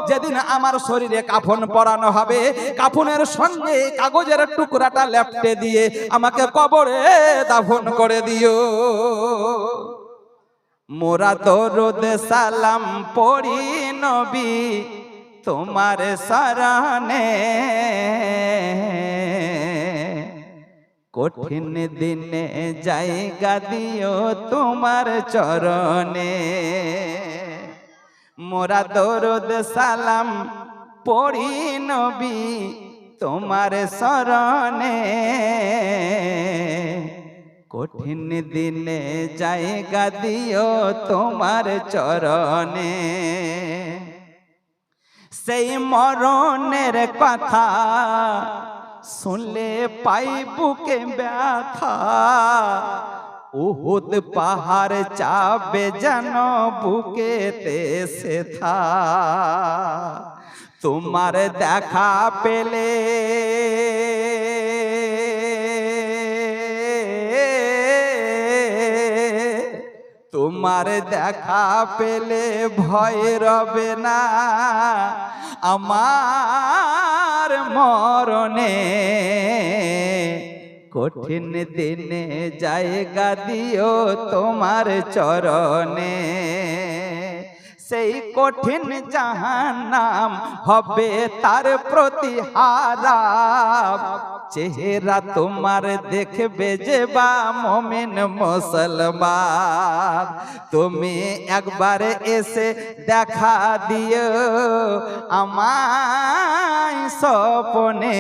যেদিন আমার শরীরে কাফন পরানো হবে, কাফনের সঙ্গে কাগজের টুকরাটা লেপটে দিয়ে আমাকে কবরে দাফন করে দিও। মোরা দরুদ সালাম পড়ি নবী তোমার শরণে, কঠিন দিনে জায়গা দিও তোমার চরণে। মোরা দরুদ সালাম পড়ি নবী তোমার শরণে, কঠিন দিনে জায়গা দিও তোমার চরণে। সেই মরণের কথা শুনলে পাই বুকে ব্যথা, উহুদ পাহাড় চাপে যেন বুকেতে সেথা। তোমার দেখা পেলে তোমার দেখা পেলে ভয় রবে না আমার মরণে, কঠিন দিনে জায়গা দিও তোমার চরণে। সেই কঠিন জাহান্নাম হবে তার প্রতিহারাম, চেহারা তোমার দেখবে যে বা মুমিন মুসলমান। তুমি একবার এসে দেখা দিও আমায় স্বপ্নে,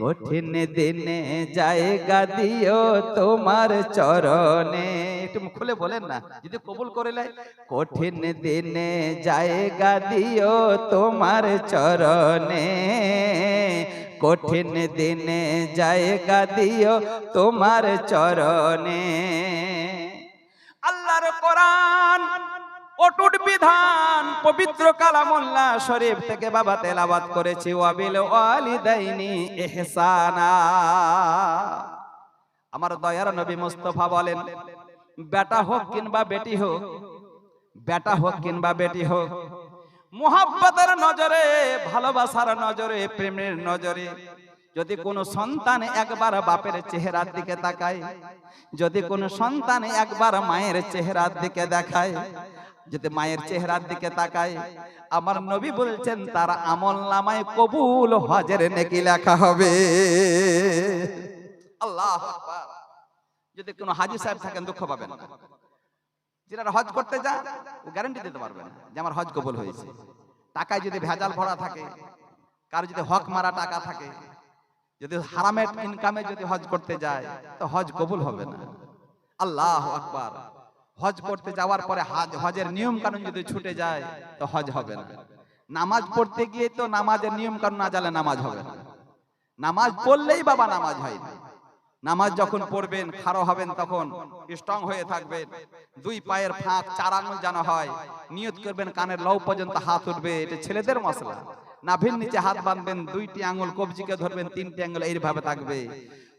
কঠিন দিনে জায়গা দিও তোমার চরণে। একটু মুখ খুলে বলেন না, যদি কবুল করে লাই। কঠিন দিনে জায়গা দিও তোমার চরণে, কঠিন দিনে জায়গা দিও তোমার চরণে। আল্লাহর কোরআন অটুট বিধান পবিত্র কালামুল্লাহ শরীফ থেকে বাবা তেলাওয়াত করেছি। ওয়াবিল ওয়ালিদাইনি ইহসানা। আমার দয়ার নবী মুস্তাফা বলেন, বেটা হোক কিংবা বেটি হোক, বেটা হোক কিংবা বেটি হোক, মুহাব্বতের নজরে, ভালোবাসার নজরে, প্রেমের নজরে যদি কোনো সন্তান একবার বাপের চেহারার দিকে তাকায়, যদি কোনো সন্তান একবার মায়ের চেহারার দিকে দেখায়, যদি মায়ের চেহারার দিকে তাকায়, আমার নবী বলছেন তার আমলনামায় কবুল হজের নেকি লেখা হবে। আল্লাহু আকবার। যদি কোনো হাজী সাহেব থাকেন দুঃখ পাবেন না, যারা হজ করতে যায় ও গ্যারান্টি দিতে পারবে না যে আমার হজ কবুল হয়েছে। টাকায় যদি ভেজাল ভরা থাকে, কারো যদি হক মারা টাকা থাকে, যদি হারামের ইনকামে যদি হজ করতে যায় তো হজ কবুল হবে না। আল্লাহু আকবার। হজ করতে যাওয়ার পরে হজের নিয়ম কানুন যদি ছুটে যায় তো হজ হবে না। নামাজ পড়তে গিয়ে তো নামাজের নিয়ম কানুন না জানলে নামাজ হবে না। নামাজ পড়লেই বাবা নামাজ হয় না। নামাজ যখন পড়বেন, খাড়া হবেন, তখন স্ট্রং হয়ে থাকবেন। দুই পায়ের ফাঁক 4 আঙ্গুল জানা হয়। নিয়ত করবেন কানের লৌ পর্যন্ত হাত উঠবে, এটা ছেলেদের মশলা। নাভির নিচে হাত বাঁধবেন, 2টি আঙ্গুল কবজিকে ধরবেন, 3টি আঙ্গুল এইভাবে থাকবে।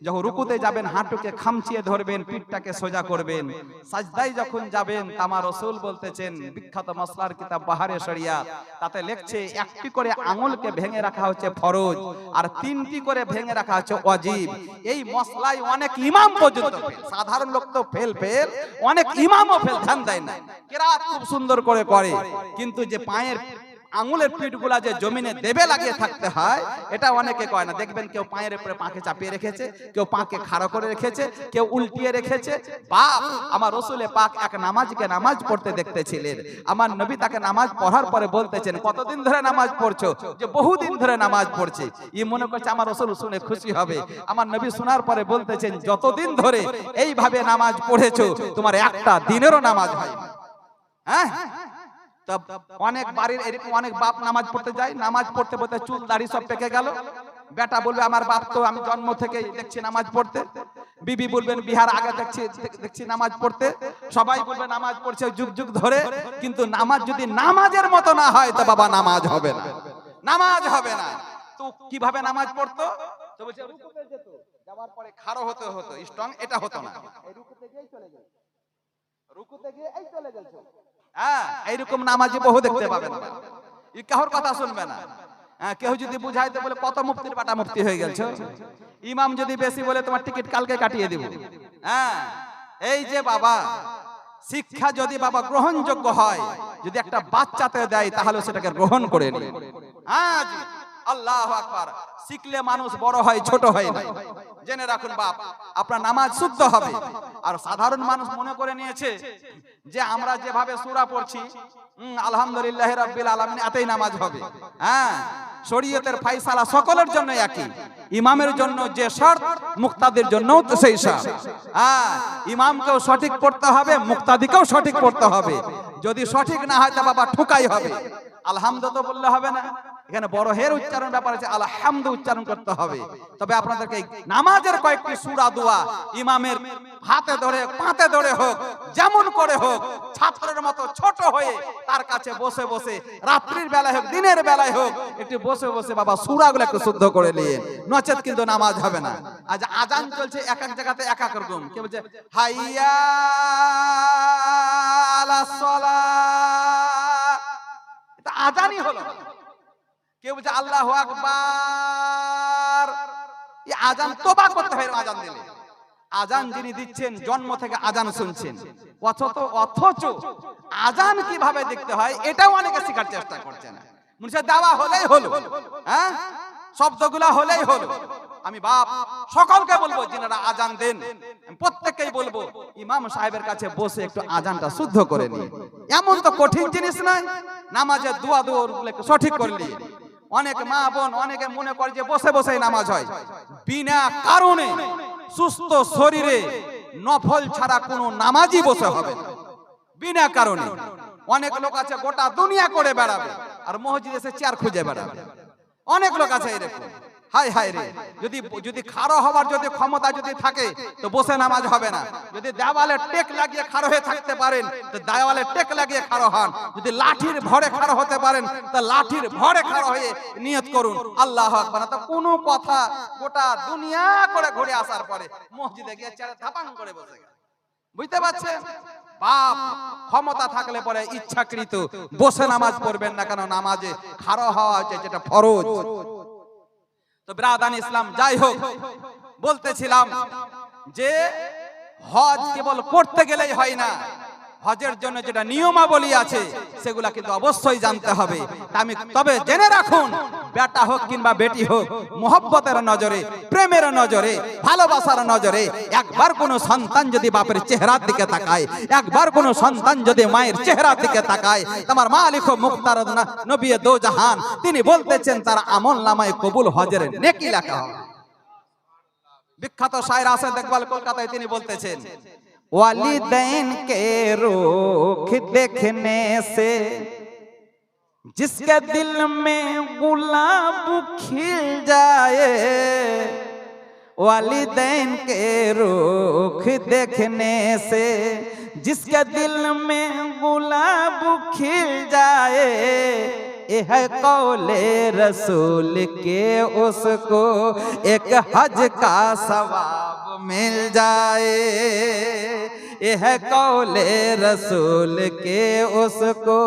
যখন রুকুতে যাবেন হাঁটুকে খামচিয়ে ধরবেন, পিঠটাকে সোজা করবেন। সাজদায় যখন যাবেন, আমার রাসূল বলতেছেন, বিখ্যাত মাসলার কিতাব বাহারে শরিয়াত, তাতে লেখছে 1টি করে আঙ্গুলকে ভেঙে রাখা হচ্ছে ফরজ, আর 3টি করে ভেঙে রাখা হচ্ছে ওয়াজিব। এই মসলায় অনেক ইমাম পর্যন্ত ফেল, সাধারণ লোক তো ফেল, অনেক ইমামও ফেল, ধ্যান দেয় না। কেরাত খুব সুন্দর করে করে, কিন্তু যে পায়ের আঙুলের পিঠগুলা যে জমিনে দেবে লাগিয়ে থাকতে হয়, এটা অনেকে কয় না। দেখবেন কেউ পায়ের উপরে পাকে চাপিয়ে রেখেছে, কেউ পাকে খাড়া করে রেখেছে, কেউ উল্টিয়ে রেখেছে। বাপ আমার রাসূলে পাক এক নামাজকে নামাজ পড়তে দেখতেছিলেন। আমার নবী তাকে নামাজ পড়ার পরে বলতেছেন, কতদিন ধরে নামাজ পড়ছো? যে বহুদিন ধরে নামাজ পড়ছি। ই মনে করছে আমার রাসূল শুনে খুশি হবে। আমার নবী শোনার পরে বলতেছেন, যতদিন ধরে এইভাবে নামাজ পড়েছো তোমার একটা দিনেরও নামাজ হয় না। হ্যাঁ, অনেক বাড়ির এরকম অনেক বাপ নামাজ পড়তে যায়, নামাজ পড়তে পড়তে চুল দাড়ি সব পেকে গেল। বেটা বলবে আমার বাপ তো আমি জন্ম থেকে দেখছি নামাজ পড়তে। বিবি বলবেন বিহার আগে দেখছি নামাজ পড়তে। সবাই বলবে নামাজ পড়ছে যুগ যুগ ধরে, কিন্তু নামাজ যদি নামাজের মতো না হয় তো বাবা নামাজ হবে না, নামাজ হবে না। তো কিভাবে নামাজ পড়তো? তো বলছে রুকুতে যেত, যাওয়ার পরে খাড়া হতে হতো, স্ট্রং এটা হতো না। এই রুকুতে গিয়েই চলে গেল, রুকুতে গিয়ে এই চলে গেল। হ্যাঁ, এইরকম নামাজি বহু দেখতে পাবেন। ই কারোর কথা শুনবে না। কেউ যদি বুঝাইতে বলে কত মুফতির বাটা মুফতি হয়ে গেছে। ইমাম যদি বেশি বলে তোমার টিকিট কালকে কাটিয়ে দিব। হ্যাঁ, এই যে বাবা শিক্ষা যদি বাবা গ্রহণযোগ্য হয়, যদি একটা বাচ্চাতে দেয় তাহলে সেটাকে গ্রহণ করে নিন। হ্যাঁ জি, আল্লাহু আকবার। শিখলে মানুষ বড় হয়, ছোট হয় না। জেনে রাখুন বাপ, আপনার নামাজ শুদ্ধ হবে। আর সাধারণ মানুষ মনে করে নিয়েছে যে আমরা যেভাবে সূরা পড়ছি, আলহামদুলিল্লাহি রাব্বিল আলামিন, এতেই নামাজ হবে। হ্যাঁ, শরীয়তের ফয়সালা সকলের জন্য একই। ইমামের জন্য যে শর্ত, মুক্তাদির জন্যও তো সেই শর্ত। হ্যাঁ, ইমামকেও সঠিক পড়তে হবে, মুক্তাদিকেও সঠিক পড়তে হবে। যদি সঠিক না হয় তা বাবা ঠুকাই হবে। আলহামদু তো বললে হবে না, এখানে বড় হের উচ্চারণ ব্যাপার আছে, আলহামদু উচ্চারণ করতে হবে। তবে আপনাদেরকে নামাজের কয়েকটি সূরা দোয়া ইমামের হাতে ধরে পাতে ধরে হোক, যেমন করে হোক, ছাত্রের মতো ছোট হয়ে তার কাছে বসে বসে, রাত্রির বেলায় হোক দিনের বেলায় হোক, একটু বসে বসে বাবা সূরাগুলো একটু শুদ্ধ করে নিন, নচেত কিন্তু নামাজ হবে না। আজ আজান চলছে এক এক জায়গাতে এক এক রকম। কে বলছে হাইয়া আলাস সালাহ, এটা আজানই হলো না। কেউ বলছে আল্লাহু আকবার, এই আজান তোবা করতে হয় আজান দিলে। আজান যিনি দিচ্ছেন জন্ম থেকে আজান শুনছেন, অথচ আজান কিভাবে দেখতে হয় এটাও অনেকে শেখার চেষ্টা করছে না। মনে দেওয়া হলেই হলো, হ্যাঁ, শব্দগুলা হলেই হলো। আমি বাপ সকলকে বলবো, যিনারা আজান দেন প্রত্যেককেই বলবো, ইমাম সাহেবের কাছে বসে একটু আজানটা শুদ্ধ করে নিন। এমন তো কঠিন জিনিস নয়, নামাজের দোয়া একটু সঠিক করে নিন। অনেক মা বোন অনেকে মনে করে যে বসে বসেই নামাজ হয়। বিনা কারণে সুস্থ শরীরে নফল ছাড়া কোনো নামাজই বসে হবে না, বিনা কারণে। অনেক লোক আছে গোটা দুনিয়া করে বেড়াবে আর মসজিদে এসে চেয়ার খুঁজে বেড়াবে, অনেক লোক আছে এরকম। হায় হায় রে, যদি খাড়ো হওয়ার যদি ক্ষমতা যদি থাকে তো বসে নামাজ হবে না। যদি দেওয়ালে টেক লাগিয়ে খাড়ো হয়ে থাকতে পারেন তো দেওয়ালে টেক লাগিয়ে খাড়ো হন। যদি লাঠির ভরে খাড়ো হতে পারেন তা লাঠির ভরে খাড়ো হয়ে নিয়ত করুন আল্লাহু আকবার। তো কোনো কথা গোটা দুনিয়া করে ঘুরে আসার পরে মসজিদে গিয়ে চেয়ারে থাপাং করে বসে গেল, বুঝতে পারছেন? বাপ ক্ষমতা থাকলে পরে ইচ্ছাকৃত বসে নামাজ পড়বেন না, কেন নামাজে খাড়ো হওয়া হচ্ছে যেটা ফরজ। তো ব্রাদান ইসলাম, যাই হোক, বলতেছিলাম যে হজ কেবল করতে গেলেই হয় না, হজের জন্য যেটা নিয়মাবলী আছে সেগুলা কিন্তু অবশ্যই জানতে হবে। তবে জেনে রাখুন, বেটা হোক কিংবা বেটি হোক, মোহব্বতের নজরে, প্রেমের নজরে, ভালোবাসার নজরে একবার কোনো সন্তান যদি বাপের চেহারার দিকে তাকায়, একবার কোনো সন্তান যদি মায়ের চেহারার দিকে তাকায়, তোমার মালিক ও মুখতার নবী দো জাহান তিনি বলতেছেন তার আমলনামায় কবুল হজের নেকি লেখা হবে। বিখ্যাত শায়ের আছেন ইকবাল কলকাতায়, তিনি বলতেছেন वालिदैन के रुख देखने से जिसके दिल में गुलाब खिल जाए, वालिदैन के रुख देखने से जिसके दिल में गुलाब खिल जाए, ये है कौले रसूल के उसको एक हज का सवाब मिल जाए, ये है कौले रसूल के उसको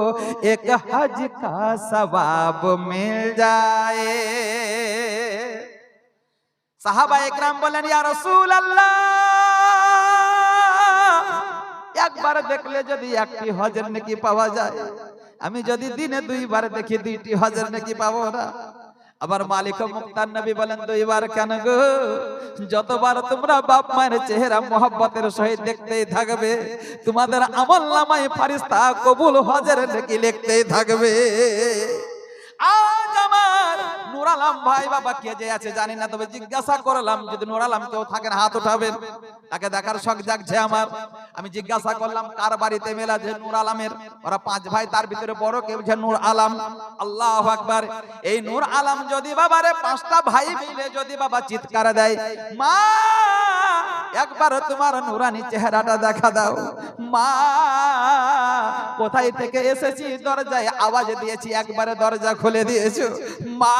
एक हज का सवाब मिल जाए। साहबा इकराम बोलेन या रसूल अल्लाह, একবার দেখলে যদি একটি হজের নেকি পাওয়া যায়, আমি যদি দিনে দুইবার দেখি দুইটি হজের নেকি পাবো না? আবার মালিক মুক্তার নবী বলেন দুইবার কেন গো? যতবার তোমরা বাপ মায়ের চেহারা মোহাব্বতের সহিত দেখতেই থাকবে, তোমাদের আমলনামায় ফেরেশতা কবুল হজের নেকি লিখতেই থাকবে। আজ আমার নূর আলম ভাই বাবা কে যে আছে জানি না, তবে জিজ্ঞাসা করলাম, যদি নূর আলম কেউ থাকেন হাত উঠাবেন, তাকে দেখার শখ জাগছে আমার। আমি জিজ্ঞাসা করলাম কার বাড়িতে মেলা যে নূর আলমের, ওরা 5 ভাই, তার ভিতরে বড় কেউ যে নূর আলম। আল্লাহু আকবার। এই নূর আলম যদি বাবারে 5টা ভাই মিলে যদি বাবা চিৎকার দেয়, মা একবার তোমার নূরানি চেহারাটা দেখা দাও, মা কোথায় থেকে এসেছি, দরজায় আওয়াজ দিয়েছি, একবারে দরজা খুলে দিয়েছো, মা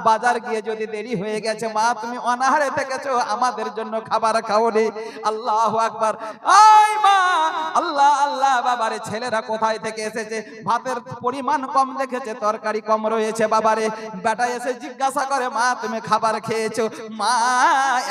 বাজার গিয়ে যদি দেরি হয়ে গেছে, মা তুমি অনাহারে থেকেছো, আমাদের জন্য খাবার খাওনি। আল্লাহু আকবার। আই মা, আল্লাহ আল্লাহ। বাবারে ছেলেরা কোথায় থেকে এসেছে, ভাতের পরিমাণ কম দেখেছে, তরকারি কম রয়েছে, বাবারে বেটা এসে জিজ্ঞাসা করে মা তুমি খাবার খেয়েছো? মা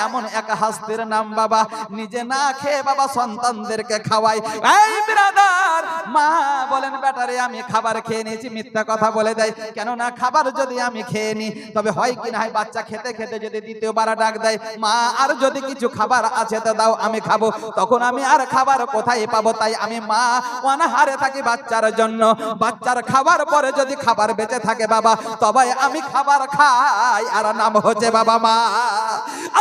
এমন এক হাস্তির নাম বাবা, নিজে না খেয়ে বাবা সন্তানদেরকে খাওয়ায়। এই ব্রাদার, মা বলেন বেটারে আমি খাবার খেয়ে নিয়েছি, মিথ্যা কথা বলে দেয়। কেননা খাবার যদি আমি খেয়ে নি, তবে হয় কি না হয়, বাচ্চা খেতে খেতে যদি দ্বিতীয়বার ডাক দেয়, মা আর যদি কিছু খাবার আছে তো দাও আমি খাবো, তখন আমি আর খাবার কোথায় পাবো? তাই আমি মা অনাহারে থাকি বাচ্চার জন্য। বাচ্চার খাবার পরে যদি খাবার বেঁচে থাকে বাবা, তবে আমি খাবার খাই, আর নাম হচ্ছে বাবা মা।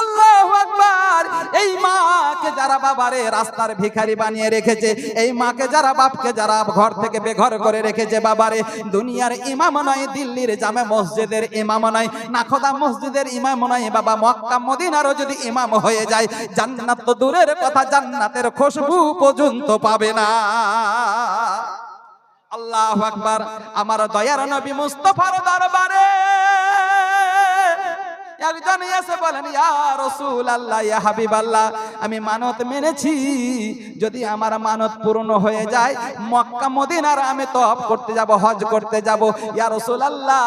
আল্লাহু আকবার। এই মাকে যারা বাবারে রাস্তার ভিখারি বানিয়ে রেখেছে, এই মাকে যারা বাপকে যারা ঘর থেকে বেঘর করে রেখেছে, বাবারে দুনিয়ার ইমাম নয়, দিল্লির জামে মসজিদের ইমাম নয়, নাখোদা মসজিদের ইমাম নয়, বাবা মক্কা মদিনারও যদি ইমাম হয়ে যায়, জান্নাত তো দূরের কথা, জান্নাতের খুশবু পর্যন্ত পাবে না। আল্লাহু আকবার। আমার দয়ার নবী মুস্তাফার দরবারে একজন এসে বলেন ইয়া রাসূলুল্লাহ, ইয়া হাবিবাল্লাহ, আমি মানত মেনেছি, যদি আমার মানত পূর্ণ হয়ে যায় মক্কা মদিনার আমি তওয়াফ করতে যাব, হজ করতে যাব। ইয়া রাসূলুল্লাহ,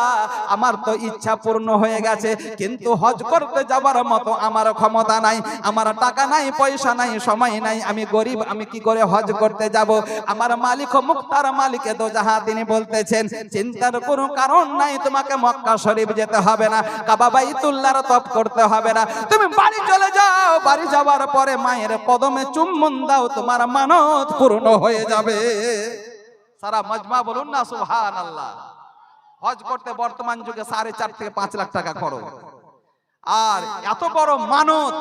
আমার তো ইচ্ছা পূর্ণ হয়ে গেছে, কিন্তু হজ করতে যাবার মতো আমার ক্ষমতা নাই, আমার টাকা নাই, পয়সা নাই, সময় নাই, আমি গরিব, আমি কি করে হজ করতে যাব? আমার মালিক ও মুখতার মালিকে দো জাহান তিনি বলতেছেন চিন্তার কোনো কারণ নাই, তোমাকে মক্কা শরীফ যেতে হবে না, কাবা বাইতুল্লাহ তওয়াফ করতে হবে না, তুমি বাড়ি চলে যাও, বাড়ি যাওয়ার পরে মায়ের কদমে চুম্বন দাও, তোমার মানত পূর্ণ হয়ে যাবে। সারা মজমা বলুন না সুবহানাল্লাহ। হজ করতে বর্তমান যুগে 4.5 থেকে 5 লাখ টাকা খরচ। আর এত বড় মানত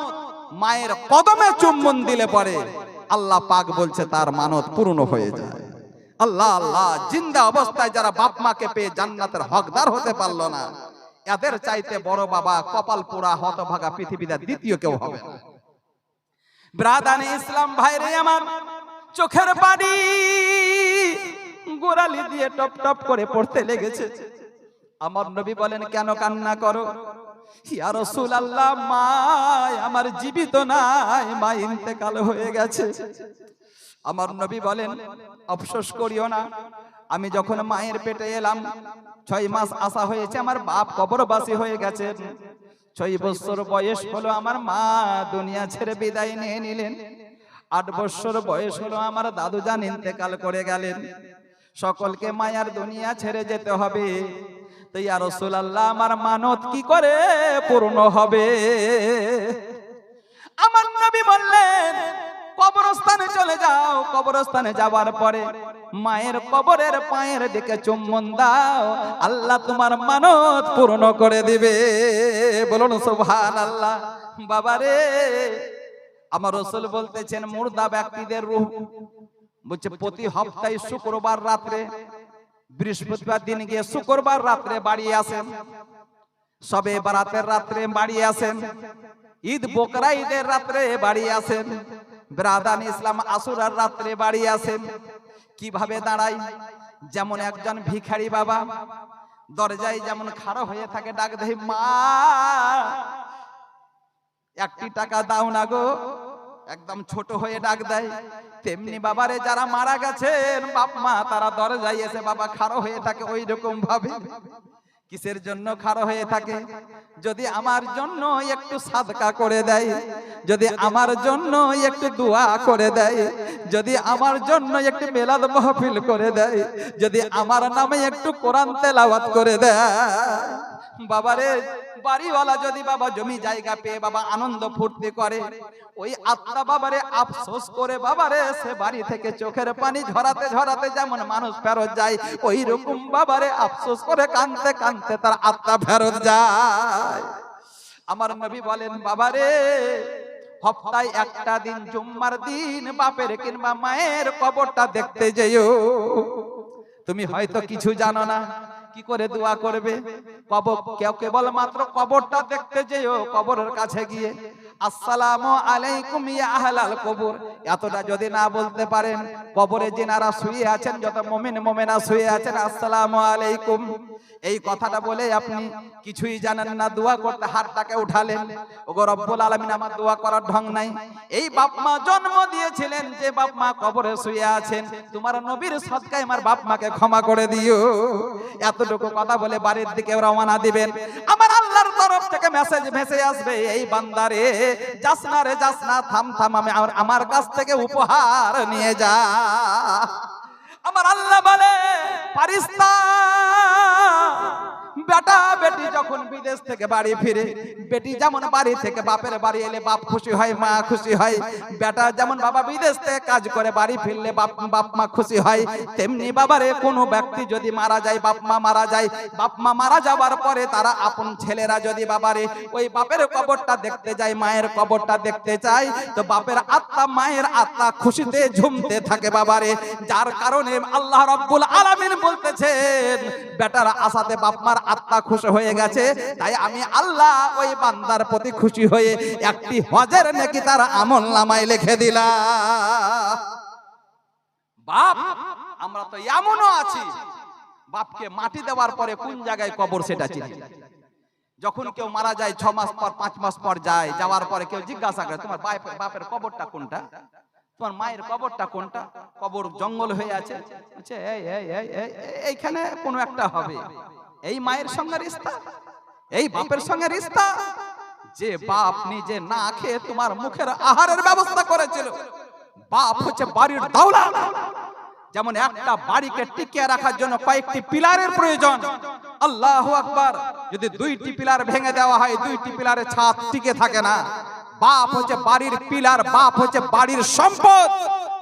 মায়ের কদমে চুম্বন দিলে পরে আল্লাহ পাক বলছে তার মানত পূর্ণ হয়ে যায়। আল্লাহ আল্লাহ, জিন্দা অবস্থায় যারা বাপ মাকে পেয়ে জান্নাতের হকদার হতে পারলো না, এদের চাইতে বড় বাবা কপাল পোড়া হতভাগা পৃথিবীতে দ্বিতীয় কেউ হবে না। ব্রাদানি ইসলাম ভাইরে আমার, চোখের পানি গোড়ালি দিয়ে টপ টপ করে পড়তে লেগেছে। আমার নবী বলেন, কেন কান্না করো? ইয়া রাসূলুল্লাহ, মা আমার জীবিত নাই, মা ইন্তেকাল হয়ে গেছে। আমার নবী বলেন, আফসোস করিও না, আমি যখন মায়ের পেটে এলাম 6 মাস আসা হয়েছে, আমার বাপ কবরবাসী হয়ে গেছে। 6 বছর বয়স হলো আমার মা দুনিয়া ছেড়ে বিদায় নিয়ে নিলেন। 8 বছর বয়স হলো আমার দাদু জান ইন্তেকাল করে গেলেন। সকলকে মায়ার দুনিয়া ছেড়ে যেতে হবে, তো ইয়া রাসূলুল্লাহ আমার মানত কি করে পূর্ণ হবে? আমার নবী বললেন, কবরস্থানে চলে যাও, কবরস্থানে যাওয়ার পরে মায়ের কবরের পায়ের দিকে চুম্বন দাও, আল্লাহ তোমার মানত পূর্ণ করে দিবে। বলুন সুবহানাল্লাহ। বাবারে, আমার রাসূল বলতেছেন, মুর্দা ব্যক্তিদের রূহ বলছে প্রতি সপ্তাহে শুক্রবার রাত্রে, বৃহস্পতিবার দিন গিয়ে শুক্রবার রাত্রে বাড়ি আসেন, সবে বরাতের রাত্রে বাড়ি আসেন, ঈদ বকরা ঈদের রাত্রে বাড়ি আসেন, ব্রাদান ইসলাম আসুরার রাত্রে বাড়ি আসেন। কিভাবে দাঁড়াই? যেমন একজন ভিখারি বাবা দরজায় যেমন খাড়া হয়ে থাকে, ডাক দেয়, মা 1 টাকা দাও না গো, একদম ছোট হয়ে ডাক দেয়। তেমনি বাবারে যারা মারা গেছেন বাপ মা, তারা দরজায় এসে বাবা খাড়া হয়ে থাকে ওই রকম ভাবে। কিসের জন্য খাড়া হয়ে থাকে? যদি আমার জন্য একটু সাদকা করে দেয়, যদি আমার জন্য একটু দোয়া করে দেয়, যদি আমার জন্য একটু মিলাদ মাহফিল করে দেয়, যদি আমার নামে একটু কোরআন তেলাওয়াত করে দেয়। বাবারে, বাড়িওয়ালা যদি বাবা জমি জায়গা পেয়ে বাবা আনন্দ ফুর্তি করে, ওই আত্মা বাবারে আফসোস করে বাবারে সে বাড়ি থেকে চোখের পানি ঝরাতে ঝরাতে যেমন মানুষ ফেরত যায়, ওই রকম বাবারে আফসোস করে কাঁদতে কাঁদতে তার আত্মা ফেরত যায়। আমার নবী বলেন, বাবারে সপ্তাহে একটা দিন জুম্মার দিন বাপের কিংবা মায়ের কবরটা দেখতে যেও। তুমি হয়তো কিছু জানো না, কি করে দোয়া করবে? কেবল মাত্র কবরটা দেখতে যেও, কবরের কাছে গিয়ে আসসালামু আলাইকুম ইয়া আহলাল কবর, এতটা যদি না বলতে পারেন, কবরে যিনারা শুয়ে আছেন, যত মুমিন মুমিনা শুয়ে আছেন, আসসালামু আলাইকুম, এই কথাটা বলে আপনি কিছুই জানেন না, দোয়া করতে হাতটাকে উঠালেন। ওগো রব্বুল আলামিন, আমার দোয়া করার ঢং নাই। এই বাপ মা জন্ম দিয়েছিলেন, যে বাপ মা কবরে শুয়ে আছেন, তোমার নবীর সদকায় আমার বাপ মাকে ক্ষমা করে দিও। এতটুকু কথা বলে বাড়ির দিকে রওনা দিবেন। আমার আল্লাহর তরফ থেকে মেসেজ ভেসে আসবে, এই বান্দারে যাস না রে, যাস না, থাম থাম, আমি আমার কাছ থেকে উপহার নিয়ে যা। আমার আল্লাহ বলে, ফারিস্তা বেটা বেটি যখন বিদেশ থেকে বাড়ি ফিরে, বেটি যেমন বাড়ি থেকে বাপের বাড়ি এলে বাপ খুশি হয়, মা খুশি হয়, বেটা যেমন বাবা বিদেশ থেকে কাজ করে বাড়ি ফিরলে বাপ মা খুশি হয়, তেমনি বাবারে কোনো ব্যক্তি যদি মারা যায়, বাপ মা মারা যায়, বাপ মা মারা যাওয়ার পরে তারা আপন ছেলেরা যদি বাবারে ওই বাপের কবরটা দেখতে যায়, মায়ের কবরটা দেখতে চায়, তো বাপের আত্মা মায়ের আত্মা খুশিতে ঝুমতে থাকে বাবারে। যার কারণে আল্লাহ রাব্বুল আলামিন বলতেছেন, বেটার আশাতে বাপ মার আত্মা খুশি হয়ে গেছে, তাই আমি আল্লাহ ওই বান্দার প্রতি খুশি হয়ে একটি হজের নেকি তার আমলনামায় লিখে দিলাম। বাপ, আমরা তো এমনও আছি, বাপকে মাটি দেওয়ার পরে কোন জায়গায় কবর সেটা চিনি। যখন কেউ মারা যায় 6 মাস পর 5 মাস পর যায়, যাওয়ার পরে কেউ জিজ্ঞাসা করে, তোমার বাপের কবরটা কোনটা, তোমার মায়ের কবরটা কোনটা? কবর জঙ্গল হয়ে আছে, এইখানে কোনো একটা হবে। এই মায়ের সঙ্গে রিস্তা, এই বাপের সঙ্গে রিস্তা। যে বাপ নিজে না খেয়ে তোমার মুখের আহারের ব্যবস্থা করেছিল, বাপ হচ্ছে বাড়ির দৌলত। যেমন একটা বাড়িকে টিকিয়ে রাখার জন্য কয়েকটি পিলারের প্রয়োজন। আল্লাহু আকবার। যদি 2টি পিলার ভেঙে দেওয়া হয়, 2টি পিলারের ছাদ টিকে থাকে না। বাপ হচ্ছে বাড়ির পিলার, বাপ হচ্ছে বাড়ির সম্পদ।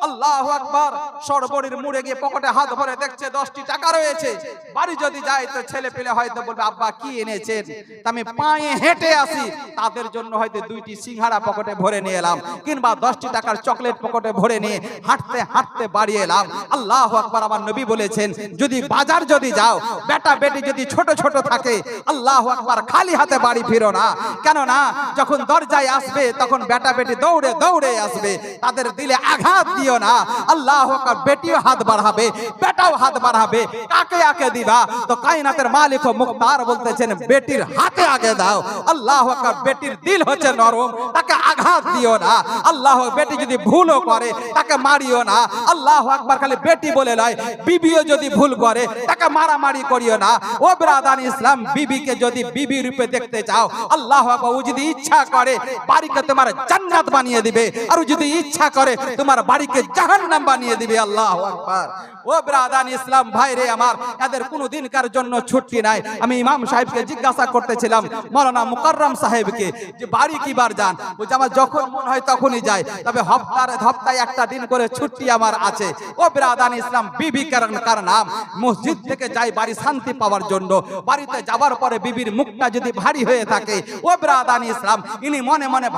আল্লাহু আকবার। সরবরির মুড়ে গিয়ে পকেটে হাত ভরে দেখছে 10টি টাকা রয়েছে। বাড়ি যদি যায় তো ছেলে পেলে হয়তো বলবে আব্বা কি এনেছেন, তা আমি পায়ে হেঁটে আসি, তাদের জন্য হয়তো 2টি সিঙ্গাড়া পকেটে ভরে নিয়ে এলাম, কিংবা 10টি টাকার চকলেট পকেটে ভরে নিয়ে হাঁটতে হাঁটতে বাড়ি এলাম। আল্লাহু আকবার। আমার নবী বলেছেন যদি বাজার যদি যাও, বেটা বেটি যদি ছোট ছোট থাকে, আল্লাহু আকবার, খালি হাতে বাড়ি ফিরো না। কেন না যখন দরজায় আসবে তখন বেটা বেটি দৌড়ে দৌড়ে আসবে, তাদের দিলে আঘাত দিও না। আল্লাহু আকবার। বেটিও হাত বাড়াবে, বেটাও হাত বাড়াবে, কাকে আগে দিবা? তো কায়নাতের মালিক ও মুখতার বলতেছেন বেটির হাতে আগে দাও। আল্লাহু আকবার। বেটির দিল হচ্ছে নরম, তাকে আঘাত দিও না। আল্লাহ। বেটি যদি ভুলও করে তাকে মারিও না। আল্লাহু আকবার। খালি বেটি বলে নয়, বিবিও যদি ভুল করে তাকে মারামারি করিও না। ও ব্রাদার ইসলাম, বিবিকে যদি বিবি রূপে দেখতে চাও, আল্লাহু আকবার, ও যদি ইচ্ছা করে বাড়িকে তোমার জান্নাত বানিয়ে দিবে, আর ও যদি ইচ্ছা করে তোমার বাড়িকে জাহান্নাম বানিয়ে দিবে। আল্লাহু আকবার। ও ব্রাদার ইসলাম ভাইরে আমার, এদের কোনো দিনকার জন্য ছুটি নাই। আমি ইমাম সাহেবকে জিজ্ঞাসা করতেছিলাম, মাওলানা মুকাররম সাহেবকে, যে বাড়ি কিবার যান? বলছে আমার যখন মন হয় তখনই যাই, তবে হপ্তায় একটা দিন করে ছুটি আমার আছে। ও ব্রাদার ইসলাম, বিবি কার নাম মসজিদ থেকে যাই বাড়ি শান্তি পাওয়ার জন্য। বাড়িতে যাবার পরে বিবির মুখটা যদি ভারী হয়ে থাকে, ও ব্রাদার ইসলাম, ইনি মনে মনে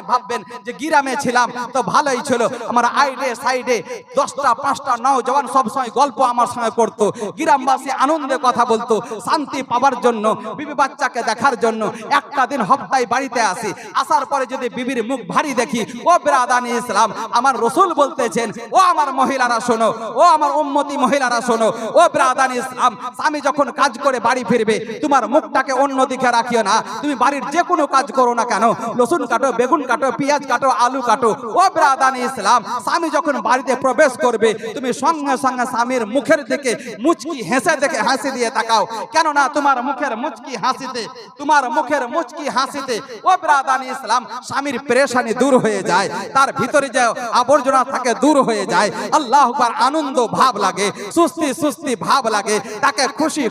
ভাববেন যে গ্রামে ছিলাম তো ভালোই ছিল, আমার আইডে সাইডে 10টা 5টা নওজওয়ান সবসময় গল্প আমার সঙ্গে করতো, গ্রামবাসী আনন্দে কথা বলতো। শান্তি পাওয়ার জন্য, বিবি বাচ্চাকে দেখার জন্য একটা দিন হপ্তায় বাড়িতে আসি। আসার পরে যদি বিবির মুখ ভারী দেখি, ও ব্রাদার ইসলাম, আমার রাসূল বলতেছেন, ও আমার মহিলারা শোনো, ও আমার উম্মতি মহিলারা শোনো, ও ব্রাদার ইসলাম, স্বামী যখন কাজ করে বাড়ি ফিরবে তোমার মুখটাকে অন্য দিকে রাখিও না। তুমি বাড়ির যে কোনো কাজ করো না কেন, রসুন কাটো, বেগুন কাটো, পেঁয়াজ কাটো, আলু কাটো, ও ব্রাদার ইসলাম, স্বামী যখন বাড়িতে প্রবেশ করবে তুমি সঙ্গে সঙ্গে স্বামীর মুখের দিকে মুচকি হাসি দিয়ে তাকাও। কেন না তোমার মুখের মুচকি হাসিতে ও ব্রাদার ইসলাম, স্বামীর পেরেশানি দূর হয়ে যায়, তার ভিতরে যে আবর্জনা থাকে দূর হয়ে যায়। আল্লাহু আকবার। আনন্দ ভাব লাগে, সুস্তি ভাব লাগে, তাকে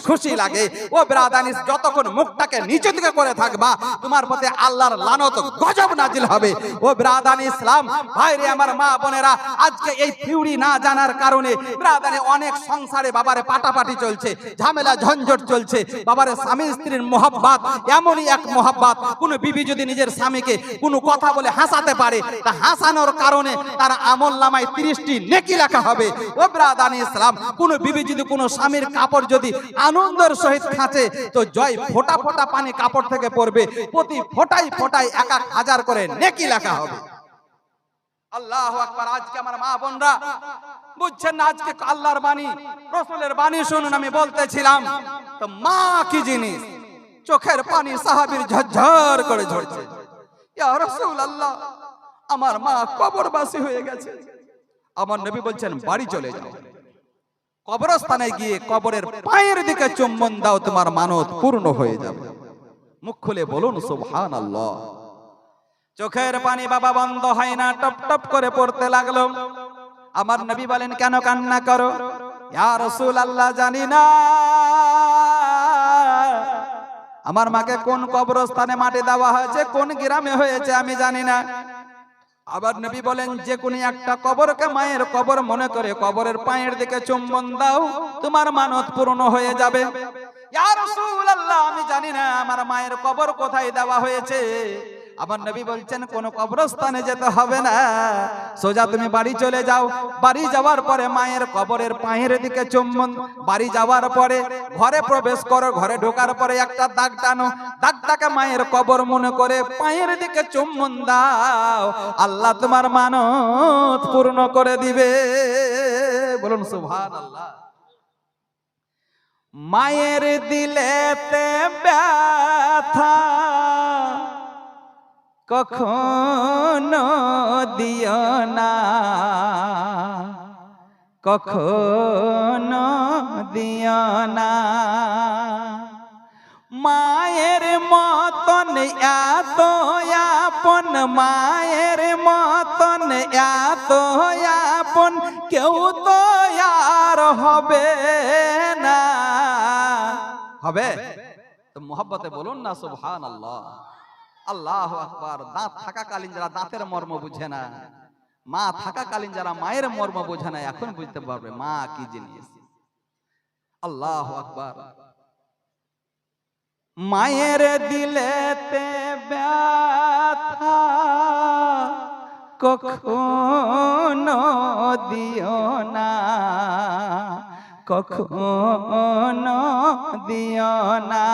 খুশি লাগে। ও ব্রাদার ইসলাম, যতক্ষণ মুখটাকে নিচে দিকে করে থাকবা তোমার প্রতি আল্লাহর লানত গজব নাজিল হবে। ও ব্রাদার ইসলাম ভাইরে আমার, মা বোনেরা, আজকে এই থিওরি না জানার কারণে ব্রাদারে অনেক সংসারে বাবারে পাটাপাটি চলছে, ঝামেলা ঝঞ্ঝট চলছে। বাবারে স্বামী স্ত্রীর মোহাব্বত এমনই এক মোহাব্বত, কোন বিবি যদি নিজের স্বামীকে কোনো কথা বলে হাসাতে পারে, তা হাসানোর কারণে তার আমলনামায় 30টি নেকি লেখা হবে। ও ব্রাদার ইসলাম, কোন বিবি যদি কোনো স্বামীর কাপড় যদি আনন্দের সহিত খাঁচে, তো জয় ফোঁটা ফোঁটা পানি কাপড় থেকে পড়বে, প্রতি ফোঁটায় 1000 করে নেকি লেখা হবে। আল্লাহু আকবার। আজকে আমার মা বোনরা বুঝছেন না, আজকে আল্লাহর বাণী, রাসূলের বাণী শুনুন। আমি বলতেছিলাম তো মা কি জিনিস, চোখের পানি সাহাবীর ঝরঝর করে ঝরছে। ইয়া রাসূলুল্লাহ, আমার মা কবরবাসী হয়ে গেছে। আমার নবী বলছেন বাড়ি চলে যাও, কবরস্থানে গিয়ে কবরের পায়ের দিকে চুম্বন দাও, তোমার মানত পূর্ণ হয়ে যাবে। মুখ খুলে বলুন সুবহানাল্লাহ। চোখের পানি বাবা বন্ধ হয় না, টপ টপ করে পড়তে লাগলো। আমার নবী বলেন কেন কান্না করো? ইয়া রাসূলুল্লাহ, জানি না আমার মাকে কোন কবরস্থানে মাটি দেওয়া হয়েছে, কোন গ্রামে হয়েছে আমি জানি না। আবার নবী বলেন যে কোন একটা কবরকে মায়ের কবর মনে করে কবরের পায়ের দিকে চুম্বন দাও, তোমার মানত পূর্ণ হয়ে যাবে। ইয়া রাসূলুল্লাহ, আমি জানি না আমার মায়ের কবর কোথায় দেওয়া হয়েছে। আমার নবী বলছেন কোন কবরস্থানে যেতে হবে না, সোজা তুমি বাড়ি চলে যাও। বাড়ি যাওয়ার পরে মায়ের কবরের পায়ের দিকে চুম্বন, বাড়ি যাওয়ার পরে ঘরে প্রবেশ করো, ঘরে ঢোকার পরে একটা দাগ টানো, দাগটাকে মায়ের কবর মনে করে পায়ের দিকে চুম্বন দাও, আল্লাহ তোমার মানত পূর্ণ করে দিবে। বলুন সুবহানাল্লাহ। মায়ের দিলেতে ব্যথা কখনো দিও না, কখনো দিও না। মায়ের মতন এত আপন, মায়ের মতন এত আপন কেউ তো আর হবে না। হবে তো মোহাব্বতে বলুন না সুবহানাল্লাহ। আল্লাহু আকবার। দাঁত থাকাকালীন যারা দাঁতের মর্ম বুঝে না, মা থাকাকালীন যারা মায়ের মর্ম বোঝে না এখন বুঝতে পারবে মা কি জিনিস। আল্লাহু আকবার। মায়ের দিলেতে ব্যথা কখনো দিও না, কখনো দিও না।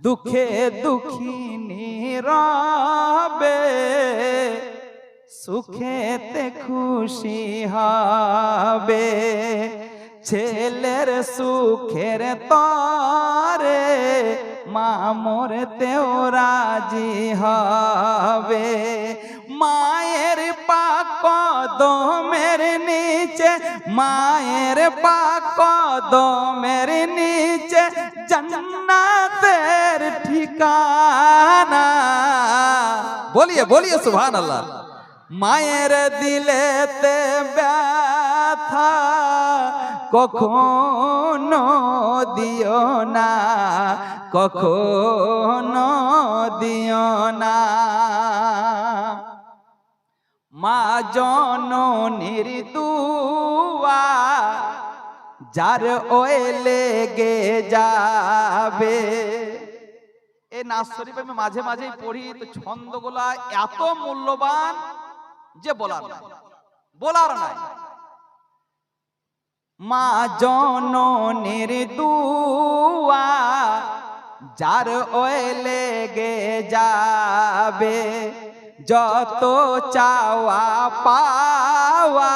দুঃখে দুঃখিনী রবে, সুখেতে খুশি হবে। ছেলের সুখের তরে মা মরতেও রাজি হবে। মায়ের পাক কদমের নিচে, মায়ের পাক কদমের নিচে জান্নাতের ঠিকানা। বলিয়ে বলিয়ে সুবহানাল্লাহ। মায়ের দিলেতে ব্যথা কখনো দিও না, কখনো দিও না। মা জননীর দুয়া যার ওই লেগে যাবে। এই নাচ শরীফ আমি মাঝে মাঝেই পড়ি, তো ছন্দগুলা এত মূল্যবান যে বলার নাই। মা জননীর দুয়া যার ওই লেগে যাবে। যত চাওয়া পাওয়া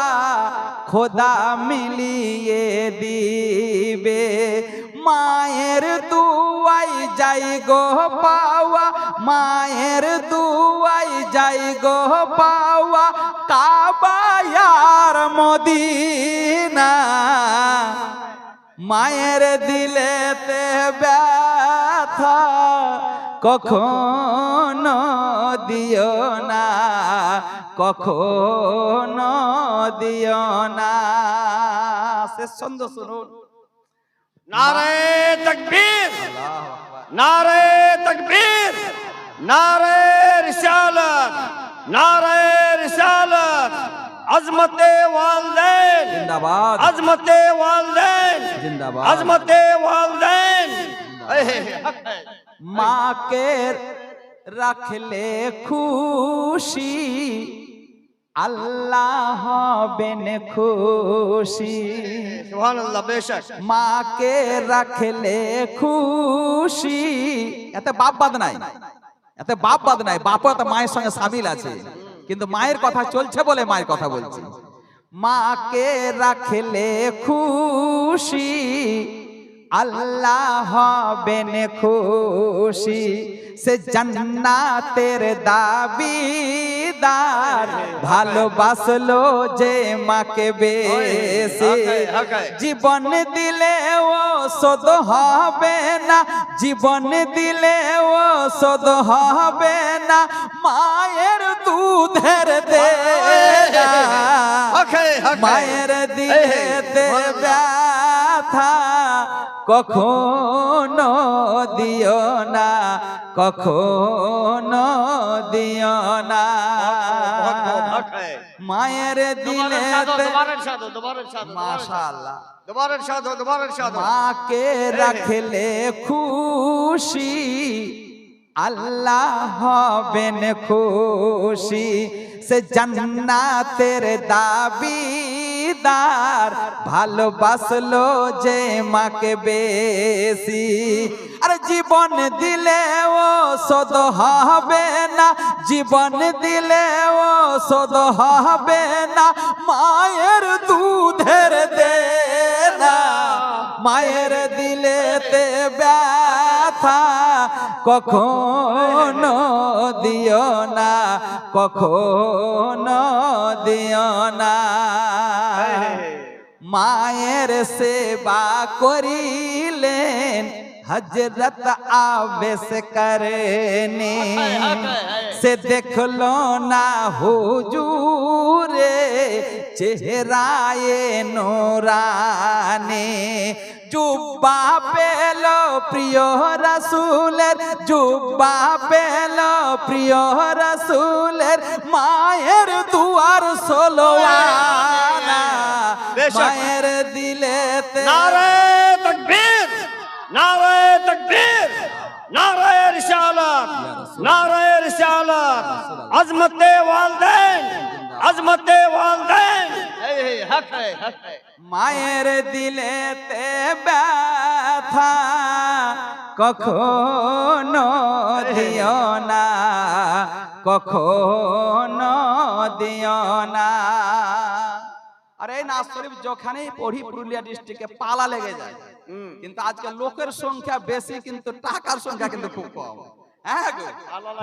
খোদা মিলিয়ে দিবে। মায়ের দুয়াই যাই গো পাওয়া, মায়ের দুয়াই যাই গো পাওয়া। কাবা আর মদিনা, মায়ের দিলেতে ব্যথা কখনো দিও না, কখনো দিও না। শেষ ছন্দ শুনুন। नारे तकबीर, नारे तकबीर, नारे रिसालत, नारे रिसालत। अजमते वालिदैन जिंदाबाद, अजमते वालिदैन जिंदाबाद, अजमते वालिदैन। মাকে রাখলে খুশি আল্লাহ হবেন খুশি। सुभान अल्लाह, बेशक। মাকে রাখলে খুশি। এতে বাপ বাদ নাই, এতে বাপ বাদ নাই। বাপও তো মায়ের সঙ্গে সামিল আছে, কিন্তু মায়ের কথা চলছে বলে মায়ের কথা বলছি। মাকে রাখলে খুশি আল্লাহ হবেন খুশি। সে জান্নাতের দাবিদার, ভালোবাসলো যে মাকে বেশি। জীবন দিলে ও শোধ হবে না, জীবন দিলে ও শোধ হবে না। মায়ের দুধের দেনা, মায়ের দিলেতে ব্যথা কখনো দিও না, কখনো দিও না। মায়ের দিলেতে মাশাআল্লাহ, মাকে রাখলে খুশি আল্লাহ হবেন খুশি। সে জান্নাতের দাবিদার, ভালোবাসলো যে মাকে বেশি। আরে জীবন দিলে ও শোধ হবে না, জীবন দিলে ও শোধ হবে না। মায়ের দুধের দেনা, মায়ের দিলেতে ব্যথা কখনো দিও না, কখনো দিও না। মায়ের সেবা করিলেন হযরত আবেস করনে। সে দেখলো না হুজুরে চেহারায়ে নূরানি। জুব্বা পেল প্রিয় রাসূলের, জুব্বা পেল প্রিয় রাসূলের, মায়ের দুয়ার সোলোয়ানা, বেশক। মায়ের দিলেতে নারে তকবীর, নারে তকবীর, নারে রিসালাত, নারে রিসালাত, আজমতে ওয়ালিদাইন, আজমতে ওয়ালিদাইন। এই হক है, হক है। মায়ের দিলেতে ব্যথা কখনো দিও না, কখনো দিও না। আর এই নাচ শরীফ যখনই পড়ি পুরুলিয়া ডিস্ট্রিক্টে পালা লেগে যায়, কিন্তু আজকে লোকের সংখ্যা বেশি কিন্তু টাকার সংখ্যা কিন্তু খুব কম। হ্যাঁ গো,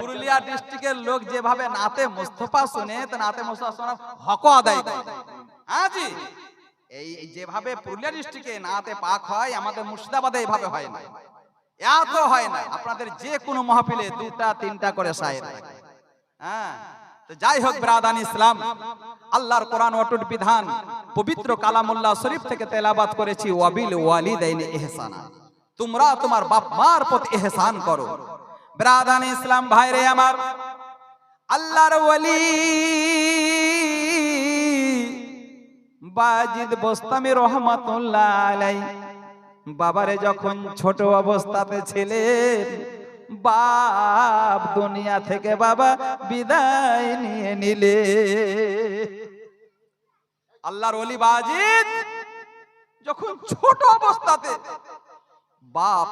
পুরুলিয়া ডিস্ট্রিক্টের লোক যেভাবে নাতে মুস্তফা শুনে, তো নাতে মুস্তফা শোনার হক আদায় করে। হ্যাঁ জি, এই যেভাবে পুরুলিয়া ডিস্ট্রিক্টে নাতে পাক হয়, আমাদের মুর্শিদাবাদে এইভাবে হয় না, এত হয় না। আপনাদের যে কোনো মাহফিলে 2টা 3টা করে শায়ের থাকে। হ্যাঁ, তো যাই হোক ব্রাদান ইসলাম, আল্লাহর কোরআন অটুট বিধান পবিত্র কালামুল্লাহ শরীফ থেকে তেলাওয়াত করেছি, ওয়াবিল ওয়ালিদাইনি ইহসানা, তোমরা তোমার বাপ মার প্রতি ইহসান করো। ব্রাদান ইসলাম ভাইরে আমার, আল্লাহর ওয়ালি বাজিদ বোস্তামি রহমাতুল্লাহ আলাইহি বাবারে যখন ছোট অবস্থাতে ছিলেন, বাপ দুনিয়া থেকে বাবা বিদায় নিয়ে নিলে। আল্লাহর ওলি বাজিদ যখন ছোট অবস্থাতে বাপ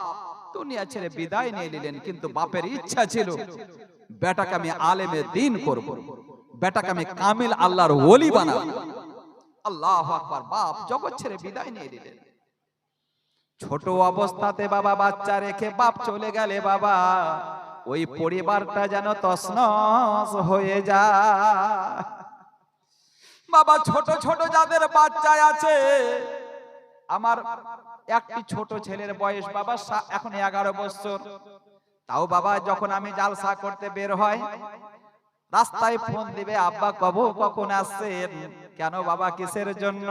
দুনিয়া ছেড়ে বিদায় নিয়ে নিলেন, কিন্তু বাপের ইচ্ছা ছিল বেটাকে আমি আলেমে দ্বীন করব, বেটাকে আমি কামিল আল্লাহর ওলি বানাবো। আল্লাহু আকবার। বাপ জগৎ ছেড়ে বিদায় নিয়ে নিলেন। ছোট অবস্থাতে বাবা বাচ্চা রেখে বাপ চলে গেলে বাবা, ওই পরিবারটা যেন তছনছ হয়ে যায়। বাবা ছোট ছোট যাদের বাচ্চা আছে, আমার একটি ছোট ছেলের বয়স বাবা এখন 11 বছর, তাও বাবা যখন আমি জালসা করতে বের হয়, রাস্তায় ফোন দিবে, আব্বা কখন আসছেন? কেন বাবা, কিসের জন্য?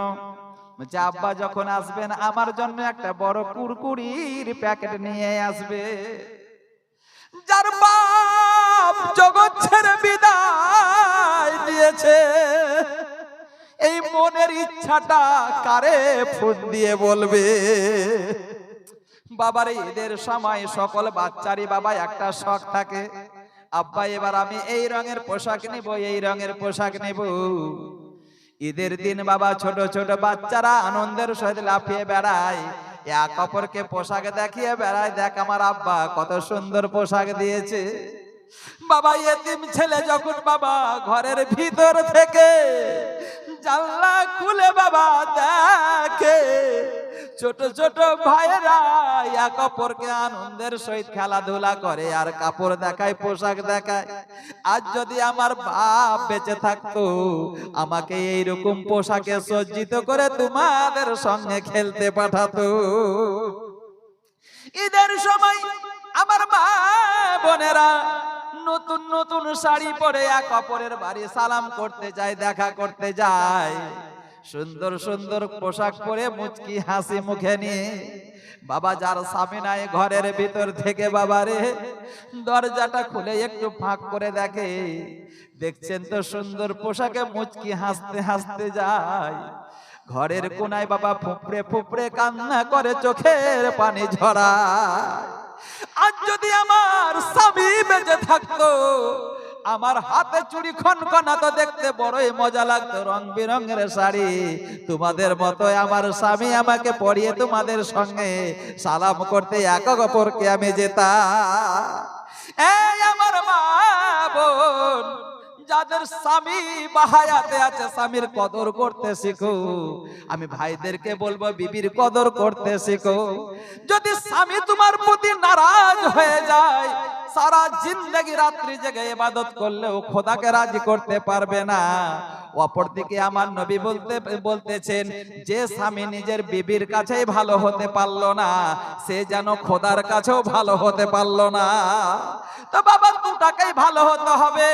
যে আব্বা যখন আসবেন আমার জন্য একটা বড় কুরকুরির প্যাকেট নিয়ে আসবে। যার বাপ জগৎ ছেড়ে বিদায় দিয়েছে, এই মনের ইচ্ছাটা কারে ফোন দিয়ে বলবে? বাবার ঈদের সময় সকল বাচ্চারই বাবা একটা শখ থাকে, আব্বা এবার আমি এই রঙের পোশাক নিব, এই রঙের পোশাক নিব। ঈদের দিন বাবা ছোট ছোট বাচ্চারা আনন্দের সহিত লাফিয়ে বেড়ায়, এক অপরকে পোশাক দেখিয়ে বেড়ায়, দেখ আমার আব্বা কত সুন্দর পোশাক দিয়েছে। বাবা এতিম ছেলে যখন বাবা ঘরের ভিতর থেকে জানলা খুলে বাবা দেখে, ছোট ছোট ভাইরা এক অপরকে আনন্দের সহিত খেলাধুলা করে আর কাপড় দেখায়, পোশাক দেখায়। আজ যদি আমার বাপ বেঁচে থাকতো, আমাকে এইরকম পোশাকে সজ্জিত করে তোমাদের সঙ্গে খেলতে পাঠাতো। ঈদের সময় আমার মা বোনেরা নতুন নতুন শাড়ি পরে এক অপরের বাড়ি সালাম করতে যায়, দেখা করতে যায়, সুন্দর সুন্দর পোশাক পরে মুচকি হাসি মুখে নিয়ে। বাবা যার স্বামী নাই ঘরের ভিতর থেকে বাবারে দরজাটা খুলে একটু ফাঁক করে দেখে, দেখছেন তো সুন্দর পোশাকে মুচকি হাসতে হাসতে যায়। ঘরের কোনায় বাবা ফুপড়ে ফুপড়ে কান্না করে, চোখের পানি ঝরায়। আজ যদি আমার স্বামী বেঁচে থাকতো, আমার হাতে চুড়ি খনখনা তো দেখতে বড়ই মজা লাগতো, রং বেরঙের শাড়ি তোমাদের মতো আমার স্বামী আমাকে পরিয়ে তোমাদের সঙ্গে সালাম করতে এক অপরকে আমি যেতাম। এই আমার মা বোন যাদের স্বামী বাহায়াতে আছে, স্বামীর কদর করতে শিখো। আমি ভাইদেরকে বলবো বিবির কদর করতে শিখো। যদি স্বামী তোমার প্রতি নারাজ হয়ে যায়, সারা জিন্দগি রাত্রি জেগে ইবাদত করলেও খোদাকে রাজি করতে পারবে না। অপরদিকে আমার নবী বলতেছেন, যে স্বামী নিজের বিবির কাছেই ভালো হতে পারলো না, সে যেন খোদার কাছেও ভালো হতে পারলো না। তো বাবা দুটাকেই ভালো হতে হবে।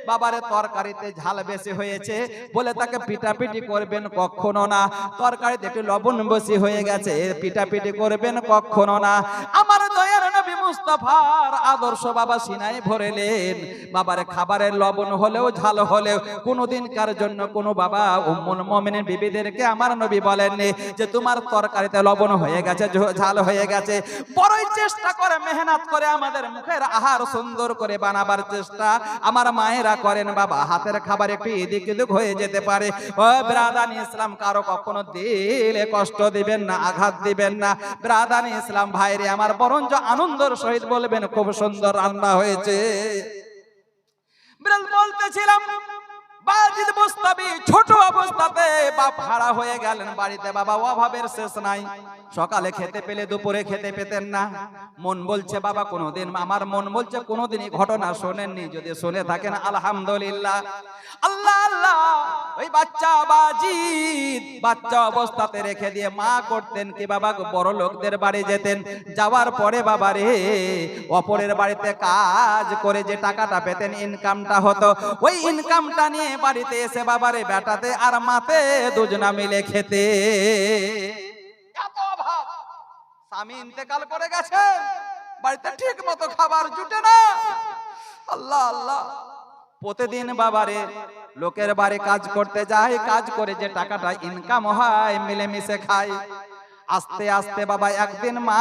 বাবারে তরকারিতে ঝাল বেশি হয়েছে বলে তাকে পিটাপিটি করবেন কখনো না। তরকারিতে একটু লবণ বেশি হয়ে গেছে, পিটাপিটি করবেন কখনো না। আমার দয়ার নবী মুস্তাফার আদর্শ বাবা সিনায় ভরেলেন। বাবারে খাবারের লবণ হলেও ঝাল হলেও কোনোদিনকার জন্য কোনো বাবা উম্মুল মুমিনিন বিবিদেরকে আমার নবী বলেননি যে তোমার তরকারিতে লবণ হয়ে গেছে, ঝাল হয়ে গেছে। বড়ই চেষ্টা করে, মেহনত করে আমাদের মুখের আহার সুন্দর করে বানাবার চেষ্টা আমার মায়েরা করেন। বাবা হাতের খাবার একটু এদিক ওদিক হয়ে যেতে পারে। ও ব্রাদানি ইসলাম, কারো কখনো দিলে কষ্ট দিবেন না, আঘাত দিবেন না। ব্রাদানি ইসলাম ভাইরে আমার, বরঞ্চ আনন্দের সহিত বলবেন খুব সুন্দর রান্না হয়েছে। বিড়াল বলতেছিলাম, বাজিদ মুস্তাবি ছোট অবস্থাতে বাপ হারা হয়ে গেলেন বাড়িতে। বাবা অভাবের শেষ নাই। সকালে খেতে পেলে দুপুরে খেতে পেতেন না। মন বলছে বাবা কোনোদিন, আমার মন বলছে কোনোদিন এই ঘটনা শোনেননি। যদি শুনে থাকেন আলহামদুলিল্লাহ। আল্লাহ আল্লাহ। ওই বাচ্চা বাজিদ বাচ্চা অবস্থাতে রেখে দিয়ে মা করতেন কি বাবা, বড় লোকদের বাড়ি যেতেন। যাওয়ার পরে বাবা রে অপরের বাড়িতে কাজ করে যে টাকাটা পেতেন, ইনকামটা হতো, ওই ইনকামটা নিয়ে বাড়িতে এসে বাবারে বেটাতে আর মাতে দুজনা মিলে খেতে। এত অভাব, স্বামী ইন্তেকাল করে গেছে, বাড়িতে ঠিক মতো খাবার জুটে না। আল্লাহ আল্লাহ। প্রতিদিন বাবারে লোকের বাড়ি কাজ করতে যায়, কাজ করে যে টাকাটা ইনকাম হয় মিলেমিশে খায়। আস্তে আস্তে বাবা একদিন মা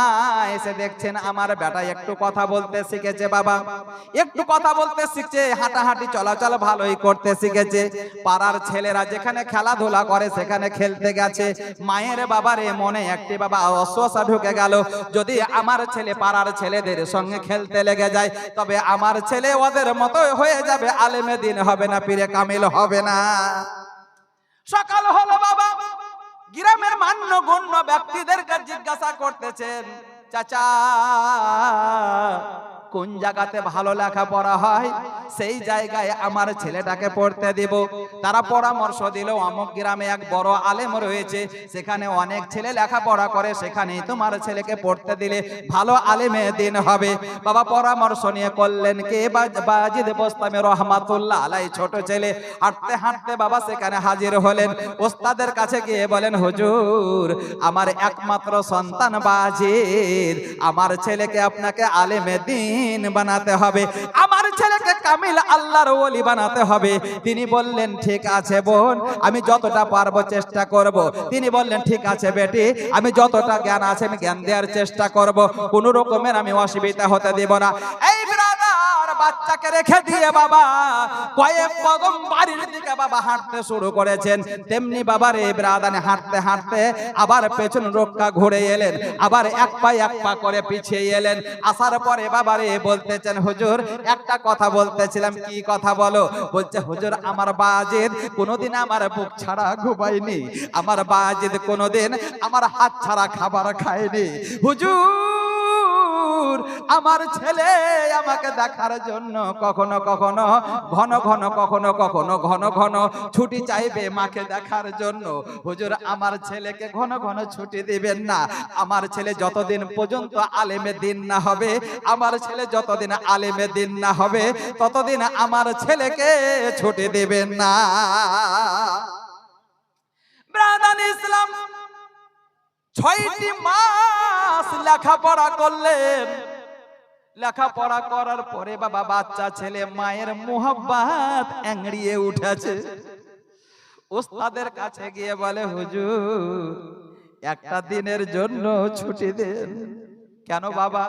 এসে দেখছেন আমার বেটা একটু কথা বলতে শিখেছে। বাবা একটু কথা বলতে শিখছে, হাঁটাহাঁটি চলাচল ভালোই করতে শিখেছে। পাড়ার ছেলেরা যেখানে খেলাধুলা করে সেখানে খেলতে গেছে। মায়ের বাবারে মনে একটি বাবা অসুস্থতা ঢুকে গেল, যদি আমার ছেলে পাড়ার ছেলেদের সঙ্গে খেলতে লেগে যায় তবে আমার ছেলে ওদের মতো হয়ে যাবে, আলেমে দিন হবে না, পীরে কামিল হবে না। সকাল হলো বাবা, গ্রামের মান্যগণ্য ব্যক্তিদেরকে জিজ্ঞাসা করতেছেন, চাচা কোন জায়গাতে ভালো লেখাপড়া হয় সেই জায়গায় আমার ছেলেটাকে পড়তে দিব। তারা পরামর্শ দিল অমুক গ্রামে এক বড় আলেম রয়েছে, সেখানে অনেক ছেলে লেখাপড়া করে, সেখানেই তোমার ছেলেকে পড়তে দিলে ভালো আলেমে দিন হবে। বাবা পরামর্শ নিয়ে করলেন কে, বাজিদ বোস্তামি রহমাতুল্লাহ আলাই। ছোট ছেলে হাঁটতে হাঁটতে বাবা সেখানে হাজির হলেন। ওস্তাদের কাছে গিয়ে বলেন, হুজুর আমার একমাত্র সন্তান বাজিদ, আমার ছেলেকে আপনাকে আলেমে দিন বানাতে হবে, আমার ছেলেকে কামিল আল্লাহর ওলি বানাতে হবে। তিনি বললেন ঠিক আছে বোন, আমি যতটা পারবো চেষ্টা করব। তিনি বললেন ঠিক আছে বেটি, আমি যতটা জ্ঞান আছে আমি জ্ঞান দেওয়ার চেষ্টা করব, কোন রকমের আমি অসুবিধা হতে দেব না। এই ব্রাদার বাচ্চাকে রেখে দিয়ে বাবা কয়েক কদম বাড়ির দিকে বাবা হাঁটতে শুরু করেছেন। তেমনি বাবারে ব্রাদানে হাঁটতে হাঁটতে আবার পেছন রক্ষা ঘুরে এলেন, আবার এক পা করে পিছিয়ে এলেন। আসার পরে বাবারে বলতেছেন, হুজুর একটা কথা বলতেছিলাম। কি কথা বলো? বলছে হুজুর আমার বাজিদ কোনোদিন আমার বুক ছাড়া ঘুমায়নি, আমার বাজিদ কোনোদিন আমার হাত ছাড়া খাবার খায়নি। হুজুর আমার ছেলে আমাকে দেখার জন্য কখনো কখনো ঘন ঘন, কখনো কখনো ঘন ঘন ছুটি চাইবে মাকে দেখার জন্য। হুজুর আমার ছেলেকে ঘন ঘন ছুটি দিবেন না, আমার ছেলে যতদিন পর্যন্ত আলেমে দিন না হবে, আমার ছেলে যতদিন আলেমে দিন না হবে ততদিন আমার ছেলেকে ছুটি দিবেন না। ব্রাদার ইসলাম 6টি মাস লেখাপড়া করলেন। লেখাপড়া করার পরে বাবা বাচ্চা ছেলে মায়ের মোহাব্বত এংড়িয়ে উঠেছে। ওস্তাদের কাছে গিয়ে বলে, হুজুর একটা দিনের জন্য ছুটি দেন। কেন বাবা?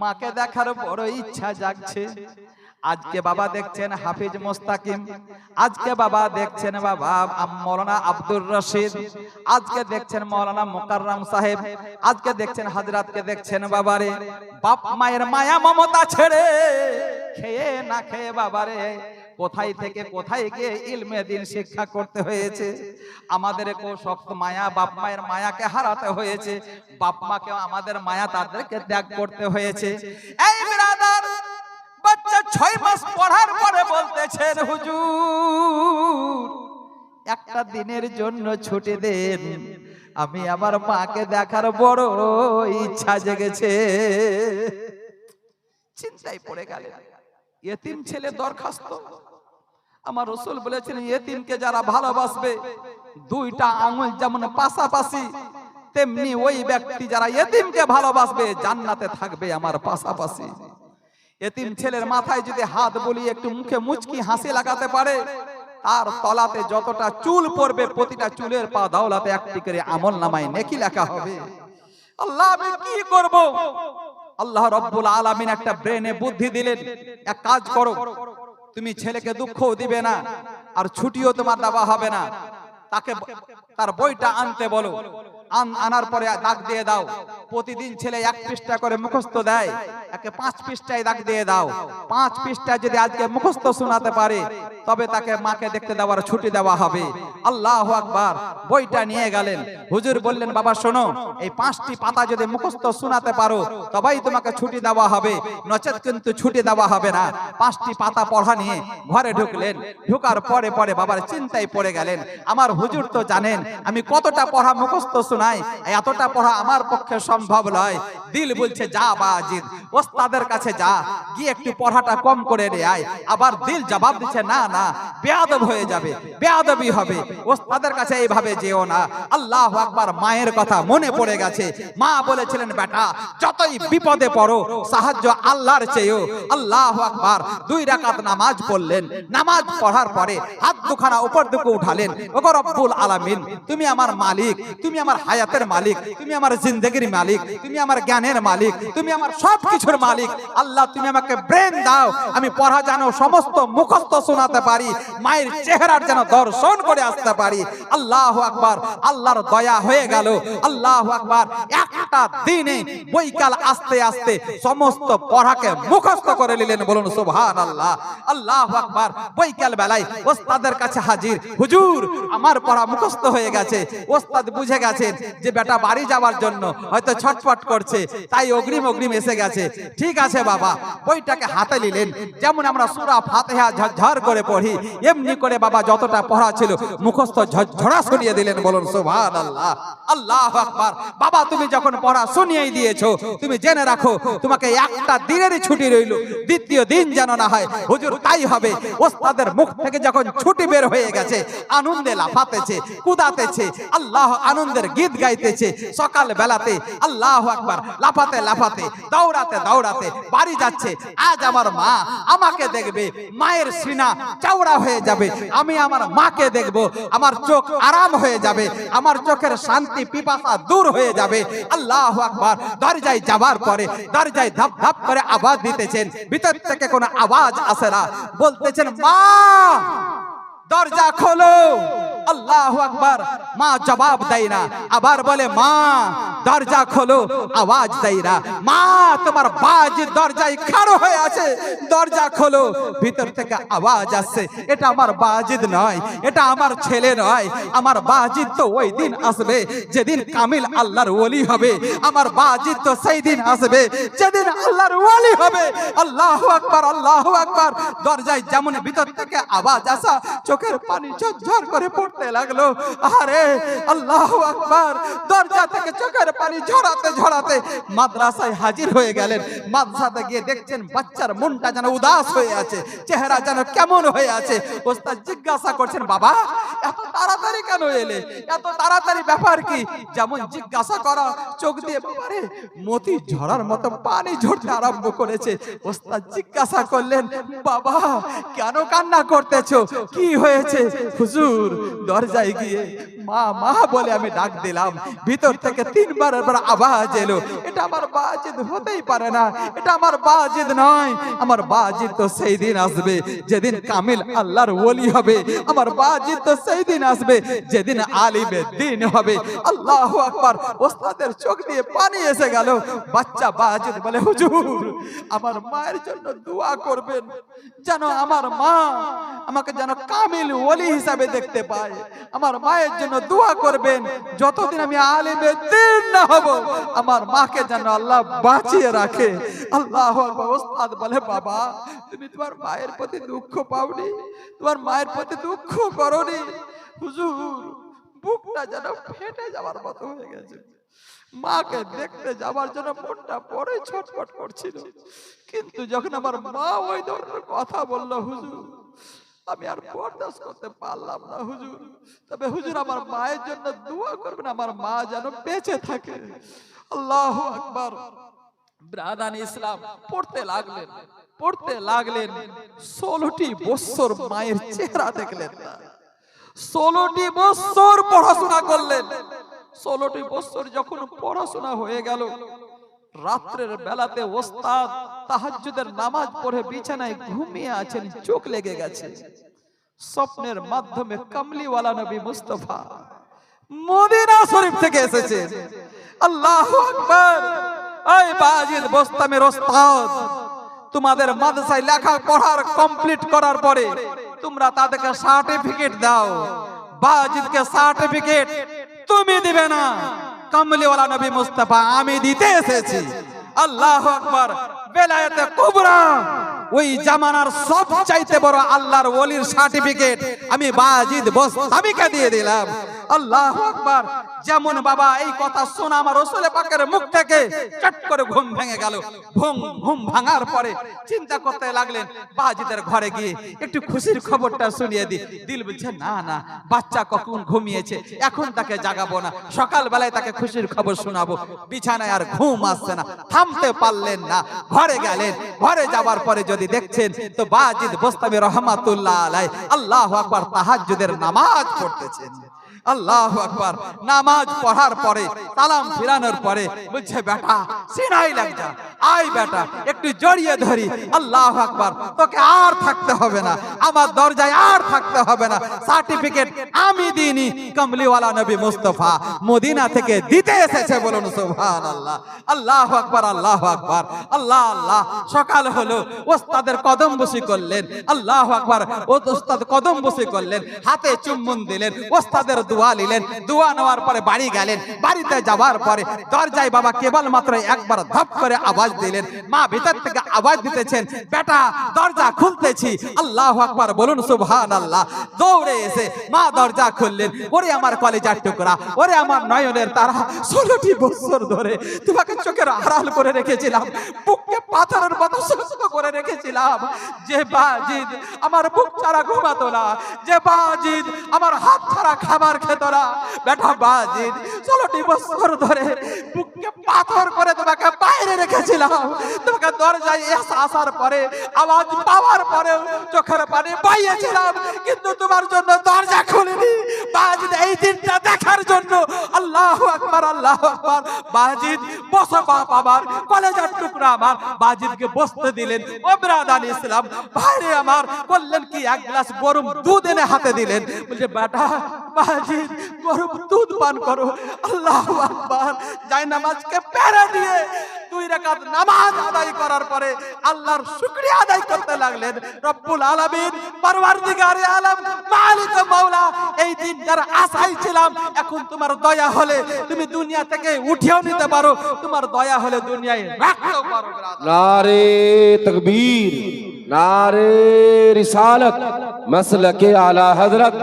মাকে দেখার বড় ইচ্ছা জাগছে। আজকে বাবা দেখছেন হাফিজ মুস্তাকিম, আজকে বাবা দেখছেন বাবা মাওলানা আব্দুর রশিদ, আজকে দেখছেন মাওলানা মুকাররম সাহেব, আজকে দেখছেন হযরতকে দেখছেন বাবারে বাপ মায়ের মায়া মমতা ছেড়ে খেয়ে না খেয়ে বাবারে কোথায় থেকে কোথায় গিয়ে ইলমে দিন শিক্ষা করতে হয়েছে। আমাদের কো শক্ত মায়া, বাপ মায়ের মায়াকে হারাতে হয়েছে, বাপ মাকে আমাদের মায়া তাদেরকে ত্যাগ করতে হয়েছে। এই ব্রাদার 6 মাস পড়ার পরে বলতেছেন হুজুর একটা দিনের জন্য ছুটি দেন, আমি আমার মাকে দেখার বড় ইচ্ছা জেগেছে। চিন্তায় পড়ে গেলেন, ইয়েতিম ছেলে দরখাস্ত। আমার রাসূল বলেছেন ইয়েতিমকে যারা ভালোবাসবে, দুইটা আঙ্গুল যেমন পাশাপাশি, তেমনি ওই ব্যক্তি যারা ইয়েতিমকে ভালোবাসবে জান্নাতে থাকবে আমার পাশাপাশি। ইয়েতিম ছেলের মাথায় যদি হাত বুলিয়ে একটু মুখে মুচকি হাসি লাগাতে পারে, তার তলাতে যতটা চুল পড়বে প্রতিটা চুলের পা দাওলাতে একটি করে আমলনামায় নেকি লেখা হবে। আল্লাহ আমি কি করব? আল্লাহ রাব্বুল আলামিন একটা ব্রেনে বুদ্ধি দিলেন, এক কাজ করো, তুমি ছেলেকে দুঃখও দিবে না আর ছুটিও তোমার দেওয়া হবে না, তাকে তার বইটা আনতে বলো, আনার পরে দাগ দিয়ে দাও। প্রতিদিন ছেলে 1 পৃষ্ঠা করে মুখস্থ দেয়, একে 5 পৃষ্ঠায় দাগ দিয়ে দাও। 5 পৃষ্ঠা যদি আজকে মুখস্থ শোনাতে পারে তবে তাকে মাকে দেখতে দেওয়ার ছুটি দেওয়া হবে। আল্লাহু আকবার। বইটা নিয়ে গেলেন, হুজুর বললেন বাবা শোনো, এই 5টি পাতা যদি মুখস্থ শোনাতে পারো তবেই তোমাকে ছুটি দেওয়া হবে, নচেত কিন্তু ছুটি দেওয়া হবে না। 5টি পাতা পড়া নিয়ে ঘরে ঢুকলেন। ঢোকার পরে পরে বাবার চিন্তায় পড়ে গেলেন, আমার হুজুর তো জানেন আমি কতটা পড়া মুখস্থ শোনাই, এতটা পড়া আমার পক্ষে সম্ভব নয়। দিল বলছে যা বাজিদ, ওস্তাদের কাছে যা, গিয়ে একটু পড়াটা কম করে নিয়ে আয়। আবার দিল জবাব দিচ্ছে না না, বেয়াদব হয়ে যাবে, বেয়াদবি হবে, ওস্তাদের কাছে এইভাবে যেও না। আল্লাহু আকবার। মায়ের কথা মনে পড়ে গেছে। মা বলেছিলেন বেটা যতই বিপদে পড়ো সাহায্য আল্লাহর চেয়েও। আল্লাহু আকবার। 2 রাকাত নামাজ পড়লেন। নামাজ পড়ার পরে হাত দুখানা উপর দিকে উঠালেন, ওগো রব্বুল আলামিন তুমি আমার মালিক, তুমি আমার হায়াতের মালিক, তুমি আমার জিন্দেগির মালিক, তুমি আমার জ্ঞানের মালিক, তুমি আমার সবকিছুর মালিক। আল্লাহ তুমি আমাকে ব্রেন দাও, আমি পড়া যেন সমস্ত মুখস্থ শোনাতে পারি, মায়ের চেহারার যেন দর্শন করে আসতে পারি। আল্লাহু আকবার। আল্লাহর দয়া হয়ে গেল। আল্লাহু আকবার। একটা দিনে বৈকাল আস্তে আস্তে সমস্ত পড়াকে মুখস্থ করে নিলেন, বলুন সুবহানাল্লাহ। আল্লাহু আকবার। বৈকাল বেলায় ওস্তাদের কাছে হাজির, হুজুর আমার পড়া মুখস্থ হয়ে গেছে। ওস্তাদ বুঝে গেছেন যে বেটা বাড়ি যাওয়ার জন্য হয়তো ছটফট করছে, তাই অগ্রিম এসে গেছে। ঠিক আছে বাবা। বইটাকে হাতে নিলেন, যেমন আমরা সূরা ফাতিহা ঝরঝর করে পড়ি এমনি করে বাবা যতটা পড়া ছিল মুখস্থ ঝরঝরা শুনিয়ে দিলেন, বলুন সুবহানাল্লাহ। আল্লাহু আকবার। বাবা তুমি যখন পড়া শুনিয়েই দিয়েছো, তুমি জেনে রাখো তোমাকে একটা দিনেরই ছুটি রইল, দ্বিতীয় দিন যেন না হয়। হুজুর তাই হবে। ওস্তাদের মুখ থেকে যখন ছুটি বের হয়ে গেছে, আনন্দে লাফাতেছে, কুদাতেছে, আল্লাহ আনন্দের গীত গাইতেছে। সকাল বেলাতে আল্লাহু আকবার লাফাতে লাফাতে দৌড়াতে দৌড়াতে বাড়ি যাচ্ছে। আজ আমার মা আমাকে দেখবে, মায়ের সিনা চওড়া হয়ে যাবে, আমি আমার মাকে দেখব, আমার চোখ আরাম হয়ে যাবে, আমার চোখের শান্তি পিপাসা দূর হয়ে যাবে। আল্লাহু আকবার। দরজায় যাবার পরে দরজায় ধাপ ধাপ করে আওয়াজ দিতেছেন, ভিতর থেকে কোনো আওয়াজ আসে না, বলতেছেন মা দরজা খোলো। আল্লাহু আকবার। মা জবাব দেয় না, আবার বলে মা দরজা খোলো, আওয়াজ দেয় না। মা তোমার বাজিদ দরজায় খাড়া হয়ে আছে, দরজা খোলো। ভিতর থেকে আওয়াজ আসছে, এটা আমার বাজিদ নয়, এটা আমার ছেলে নয়, আমার বাজিদ তো ওই দিন আসবে যেদিন কামিল আল্লাহর ওলি হবে, আমার বাজিদ তো সেই দিন আসবে যেদিন আল্লাহর ওলি হবে। আল্লাহু আকবার, আল্লাহু আকবার। দরজায় যেমন ভিতর থেকে আওয়াজ আসা, চোখের পানি ঝরঝর করে পড়তে লাগলো। আরে আল্লাহু আকবার। দরজা থেকে চোখের পানি ঝরাতে ঝরাতে মাদ্রাসায় হাজির হয়ে গেলেন। মাদ্রাসাতে গিয়ে দেখছেন বাচ্চার মনটা যেন উদাস হয়ে আছে, চেহারা যেন কেমন হয়ে আছে। ওস্তাদ জিজ্ঞাসা করছেন বাবা এত তাড়াতাড়ি কেন এলে, এত তাড়াতাড়ি ব্যাপার কি? যেমন জিজ্ঞাসা করা, চোখ দিয়ে বাবারে মতি ঝরার মতো পানি ঝরতে আরম্ভ করেছে। ওস্তাদ জিজ্ঞাসা করলেন বাবা কেন কান্না করতেছো, কি হয়েছে? হুজুর দরজায় গিয়ে মা মা বলে আমি ডাক দিলাম, ভিতর থেকে 3 বার আওয়াজ এলো, এটা আমার বাজিদ হতেই পারে না, এটা আমার বাজিদ নয়, আমার বাজিদ তো সেই দিন আসবে যেদিন কামিল আল্লাহর ওলি হবে, আমার বাজিদ তো সেই দিন আসবে যেদিন আলিমে দ্বীন হবে। আল্লাহু আকবার। ওস্তাদের চোখ দিয়ে পানি এসে গেল। বাচ্চা বাজিদ বলে হুজুর আমার মায়ের জন্য দোয়া করবেন, যেন আমার মা আমাকে যেন কামিল ওলি হিসাবে দেখতে পায়, আমার মায়ের জন্য দোয়া করবেন, যতদিন আমি আলিমে দ্বীন না হব আমার মাকে যেন আল্লাহ বাঁচিয়ে রাখে। আল্লাহু আকবার। ওস্তাদ বলে বাবা তুমি তোমার মায়ের প্রতি দুঃখ পাওনি, তোমার মায়ের প্রতি দুঃখ করনি। হুজুর, বুকটা যেন ফেটে যাওয়ার মতো হয়ে গেছে। মাকে দেখতে যাওয়ার জন্য মনটা বড়ই ছটফট করছিল, কিন্তু যখন আমার মা ওই ধরনের কথা বললো হুজুর, আমি আর বরদাস্ত করতে পারলাম না হুজুর। তবে হুজুর, আমার মায়ের জন্য দোয়া করবেন, আমার মা যেন বেঁচে থাকে। আল্লাহু আকবার। ব্রাদান ইসলাম পড়তে লাগলেন, পড়তে লাগলেন। 16টি বছর মায়ের চেহারা দেখলেন না, 16টি বছর পড়াশোনা করলেন। 16টি বছর যখন পড়াশোনা হয়ে গেল, রাত্রের বেলাতে ওস্তাদ তাহাজ্জুদের নামাজ পড়ে বিছানায় ঘুমিয়ে আছেন, চোখ লেগে গেছে। স্বপ্নের মাধ্যমে কামলিওয়ালা নবী মুস্তাফা মদিনা শরীফ থেকে এসেছেন। আল্লাহু আকবার। এই বাজিদ বোস্তামের ওস্তাদ, তোমাদের মাদ্রাসায় লেখা পড়ার কমপ্লিট করার পরে তোমরা তাদেরকে সার্টিফিকেট দাও। বাজিদকে সার্টিফিকেট তুমি দিবে না, কামলিওয়ালা নবী মুস্তাফা আমি দিতে এসেছি। আল্লাহু আকবার। বেলায়েতে কুবরা, ওই জামানার সবচাইতে বড় আল্লাহর ওলির সার্টিফিকেট আমি বাজিদ বোস্তামিকে দিয়ে দিলাম। আল্লাহু আকবার। যেমন বাবা এই কথা শোনা আমার রাসূল পাকের মুখ থেকে চট করে ঘুম ভেঙে গেল। ঘুম ভাঙার পরে চিন্তা করতে লাগলেন, বাজিদের ঘরে গিয়ে একটু খুশির খবরটা শুনিয়ে দি। দিল বলছে না না, বাচ্চা কখন ঘুমিয়েছে, এখন তাকে জাগাবো না, সকাল বেলায় তাকে খুশির খবর শোনাবো। বিছানায় আর ঘুম আসছে না, থামতে পারলেন না, ঘরে গেলেন। ঘরে যাওয়ার পরে যদি দেখছেন তো বাজিদ বোস্তামি রহমাতুল্লাহ আলাইহি আল্লাহু আকবার তাহাজ্জুদের নামাজ পড়তেছেন। আল্লাহু আকবার। নামাজ পড়ার পরে সালাম ফিরানোর পরে বলছে, বেটা সিনাই লাগ যা, আয় বেটা একটু জড়িয়ে ধরি। আল্লাহু আকবার। তোকে আর থাকতে হবে না, আমার দরজায় আর থাকতে হবে না, সার্টিফিকেট আমি দিইনি, কামলিওয়ালা নবী মুস্তাফা মদিনা থেকে দিতে এসেছে। বলুন সুবহানাল্লাহ। আল্লাহু আকবার, আল্লাহু আকবার। আল্লাহ আল্লাহ। সকাল হলো, ওস্তাদের কদম বসি করলেন। আল্লাহু আকবার। ওস্তাদ কদম বসি করলেন, হাতে চুম্বন দিলেন, ওস্তাদের দোয়া নিলেন। দোয়া নেওয়ার পরে বাড়ি গেলেন। বাড়িতে যাওয়ার পরে দরজায় বাবা কেবল মাত্র একবার ধপ করে আওয়াজ দিলেন। মা ভিতর থেকে আওয়াজ দিতেছেন, বেটা দরজা খুলতেছি। আল্লাহু আকবার। বলুন সুবহানাল্লাহ। দৌড়ে এসে মা দরজা খুললেন। ওরে আমার কলেজার টুকরা, ওরে আমার নয়নের তারা, 16টি বছর ধরে তোমাকে চোখের আড়াল করে রেখেছিলাম, বুককে পাথরের মতো শক্ত করে রেখেছিলাম। যে বাজিদ আমার বুক ছাড়া ঘুমাতো না, যে বাজিদ আমার হাত ছাড়া খাবার খেত না, বেটা বাজিদ 16টি বছর ধরে বুককে পাথর করে তোমাকে বাইরে রেখেছিলাম। তোমাকে দরজায় আসার পরে আওয়াজ পাওয়ার পরেও চোখের পানি বাইয়েছিলাম, কিন্তু তোমার জন্য দরজা খুলিনি। বাজিদ এই দিনটা দেখার জন্য। আল্লাহু আকবার, আল্লাহু আকবার। বাজিদ বসো বাপ আমার, কলেজার টুকরা আমার। বাজিদকে বসতে দিলেন। ও ব্রাদার ইসলাম ভাইরে আমার, বললেন কি এক গ্লাস গরম দুধ এনে হাতে দিলেন। বলছে, বেটা বাজিদ গরম দুধ পান করো। আল্লাহু আকবার। যায় নামাজকে পেরে দিয়ে 2 রাকাত নামাজ আদায় করার পরে আল্লাহর শুকরিয়া আদায় করতে লাগলেন। রব্বুল আলামিন, পরওয়ারদিগারে আলম, মালিক মাওলা, এই দিনটার আশায় ছিলাম। এখন তোমার দয়া হলে তুমি দুনিয়া থেকে উঠিয়েও নিতে পারো, তোমার দয়া হলে দুনিয়ায় রাখতেও পারো। नारे तकबीर, नारे रिसालत, मसलके आला हजरत,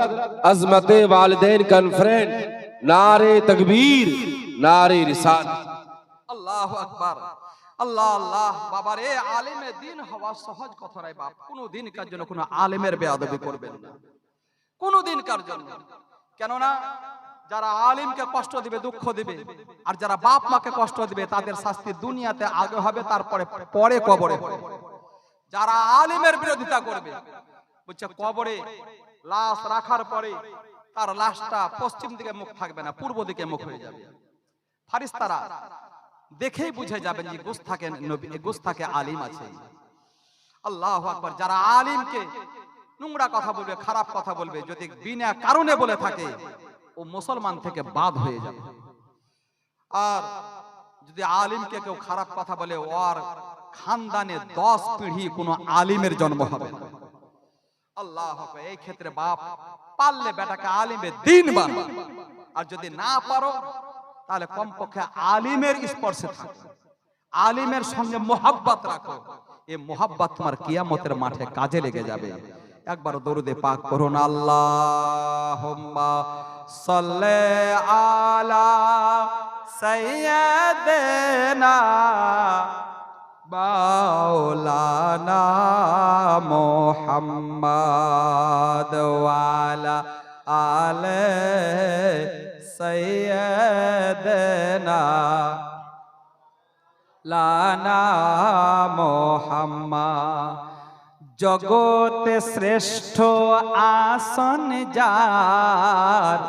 अजमते वालिदैन कॉन्फ्रेंस, नारे तकबीर, नारे रिसालत। আল্লাহু আকবার। আল্লাহ আল্লাহ। বাবারে, আলেমে দিন হওয়া সহজ কথা নয় বাপ। কোনো দিনকার জন্য কোনো আলেমের বেয়াদবি করবেন না, কোনো দিনকার জন্য। কেননা যারা আলিমকে কষ্ট দিবে, দুঃখ দিবে, আর যারা বাপ মাকে কষ্ট দিবে তাদের শাস্তি দুনিয়াতে আগে হবে, তারপরে পরে কবরে হবে। যারা আলিমের বিরোধিতা করবে, বুঝছে, কবরে লাশ রাখার পরে তার লাশটা পশ্চিম দিকে মুখ থাকবে না, পূর্ব দিকে মুখ হয়ে যাবে। ফারিস্তারা দেখেই বুঝে যাবেন যে গুস্তাখে নবী, গুস্তাখে আলিম আছে। আল্লাহু আকবার। যারা আলিমকে নোংরা কথা বলবে, খারাপ কথা বলবে, যদি বিনা কারণে বলে থাকে, ও মুসলমান থেকে বাদ হয়ে যাবে। আর যদি আলিমকে কেউ খারাপ কথা বলে, ওর খানদানে 10 পিঢ়ি কোনো আলিমের জন্ম হবে না। আল্লাহু আকবার। এই ক্ষেত্রে বাপ পারলে বেটাকে আলিমে দিন বানাও, আর যদি না পারো তাহলে কমপক্ষে আলিমের স্পর্শে থাকো, আলিমের সঙ্গে মোহাব্বত রাখো। এ মোহাব্বত তোমার কিয়ামতের মাঠে কাজে লেগে যাবে। একবার দরুদে পাক পড়ুন, আল্লাহুম্মা সাল্লি আলা সাইয়্যিদিনা মাওলানা মুহাম্মাদ ওয়া আলা আলে সাইয়্যিদিনা লানা মুহাম্মাদ। জগতে শ্রেষ্ঠ আসন যার,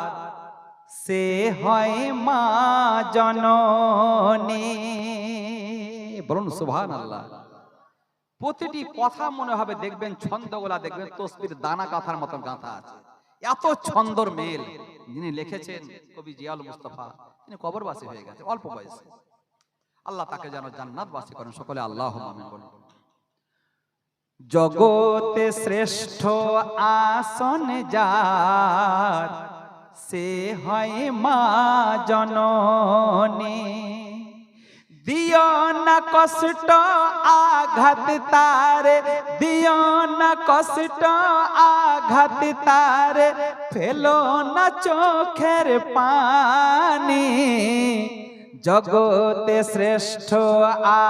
সে হয় মা জননী। বলুন সুবহানাল্লাহ। প্রতিটি কথা মনে হবে, দেখবেন ছন্দগুলা দেখবেন তসবির দানা কাঁথার মতো গাঁথা আছে, এত ছন্দর মেল। যিনি লিখেছেন কবি জিয়াউল মুস্তাফা, তিনি কবরবাসী হয়ে গেছে অল্প বয়সে। আল্লাহ তাকে যেন জান্নাতবাসী করেন, সকলে আল্লাহুম্মা আমিন বলুন। জগতে শ্রেষ্ঠ আসন যার, সে হয় মা জননী। দিও না কষ্ট আঘাত তারে, দিও না কষ্ট আঘাত তারে, ফেলো না চোখের পানি। জগতে শ্রেষ্ঠ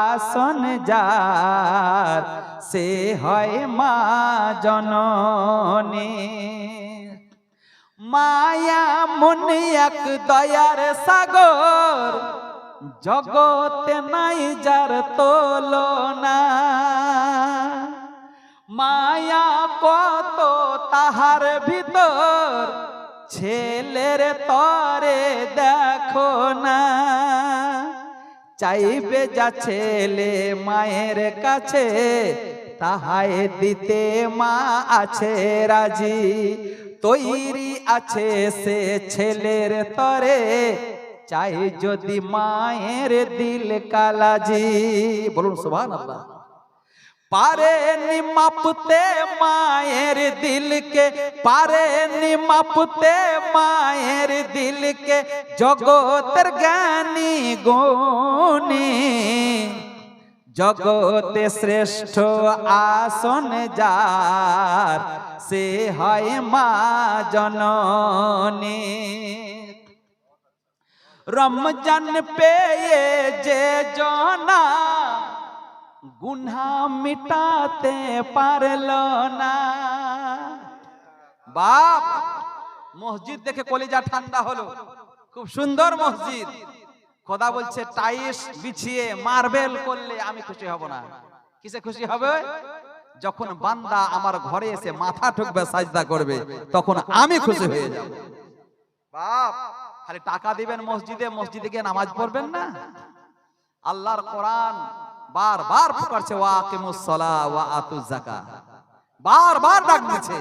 আসন যার, সে হয় মা জননী। মায়া মনে এক দয়ার সাগর, জগতে নাই যার তুলনা। মায়া কত তাহার ভিতর, ছেলের তরে দেখো না। চাইবে যা ছেলে মায়ের কাছে, তাহাই দিতে মা আছে রাজি। তৈরি আছে সে ছেলের তরে, চাই যদি মায়ের দিল কালাজি। বলুন সুবহানাল্লাহ। পারেনি মাপতে মায়ের দিলকে, পারেনি মাপতে মায়ের দিলকে, জগতের জ্ঞানী গুণী। জগতে শ্রেষ্ঠ আসন যার, সে হয় মা জননী। রমজান পেয়ে যে জনা, গুনাহ মিটাতে পারলো না। বাপ, মসজিদ দেখে কলিজা ঠান্ডা হলো, খুব সুন্দর মসজিদ। খোদা বলছে টাইলস বিছিয়ে মার্বেল করলে আমি খুশি হব না। কিসে খুশি হবে? যখন বান্দা আমার ঘরে এসে মাথা ঠুকবে, সাজদা করবে, তখন আমি খুশি হয়ে যাব। বাপ, খালি টাকা দিবেন মসজিদে, মসজিদে গিয়ে নামাজ পড়বেন না। আল্লাহর কোরআন বারবার পুকারছে, ওয়াকিমুস সালাহ ওয়া আতুজ যাকাত। বারবার ডাক দিচ্ছে,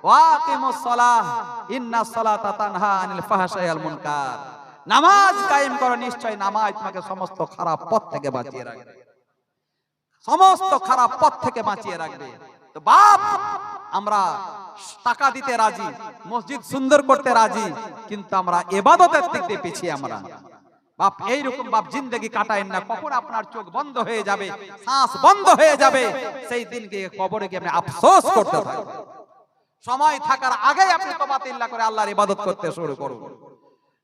ওয়াকিমুস সালাহ ইন্নাস সালাতা তানহা আনিল ফাহশাই ওয়াল মুনকার। নামাজ কায়েম করো, নিশ্চয় নামাজ তোমাকে সমস্ত খারাপ পথ থেকে বাঁচিয়ে রাখবে, সমস্ত খারাপ পথ থেকে বাঁচিয়ে রাখবে। তো বাপ, আমরা টাকা দিতে রাজি, মসজিদ সুন্দর করতে রাজি, কিন্তু আমরা ইবাদতের দিক দিয়ে পিছিয়ে। আমরা বাপ এইরকম বাপ জিন্দেগি কাটায়েন না। কখন আপনার চোখ বন্ধ হয়ে যাবে, শ্বাস বন্ধ হয়ে যাবে, সেই দিনকে কবরে গিয়ে আপনি আফসোস করতে থাকবেন। সময় থাকার আগেই আপনি তওবাতিল্লাহ করে আল্লাহর ইবাদত করতে শুরু করুন।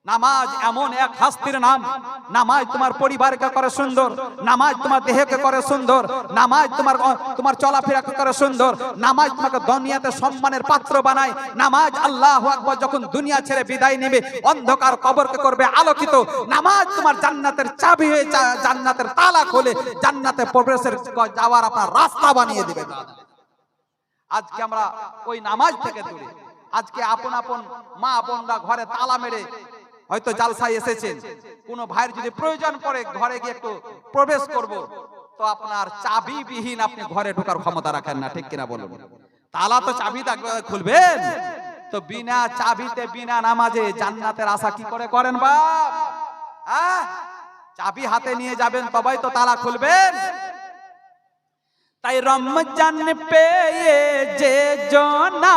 নামাজ এমন এক হাস্তির নাম, নামাজ তোমার পরিবারকে করে সুন্দর, নামাজ তোমার দেহকে করে সুন্দর, নামাজ তোমার চলাফেরাকে করে সুন্দর, নামাজ তোমাকে দুনিয়াতে সম্মানের পাত্র বানায়। নামাজ আল্লাহু আকবার যখন দুনিয়া ছেড়ে বিদায় নেবে, অন্ধকার কবরকে করবে আলোকিত। নামাজ তোমার জান্নাতের চাবি হয়ে, জান্নাতের তালা খুলে জান্নাতে প্রবেশের যাওয়ার আপনার রাস্তা বানিয়ে দিবে। আজকে আমরা ওই নামাজ থেকে দূরে। আজকে আপন আপন মা বোনরা ঘরে তালা মেরে, হয়তো জালসায় এসেছেন, কোন ভাইয়ের যদি প্রয়োজন পড়ে ঘরে গিয়ে একটু প্রবেশ করব, তো আপনার চাবি বিহীন আপনি ঘরে ঢোকার ক্ষমতা রাখেন না, ঠিক কিনা বলুন? তালা তো চাবি খুলবেন, তো বিনা চাবিতে বিনা নামাজে জান্নাতের আশা কি করে করেন বাপ? চাবি হাতে নিয়ে যাবেন, তবেই তো তালা খুলবেন। তাই রমজান পেয়ে যে জনা,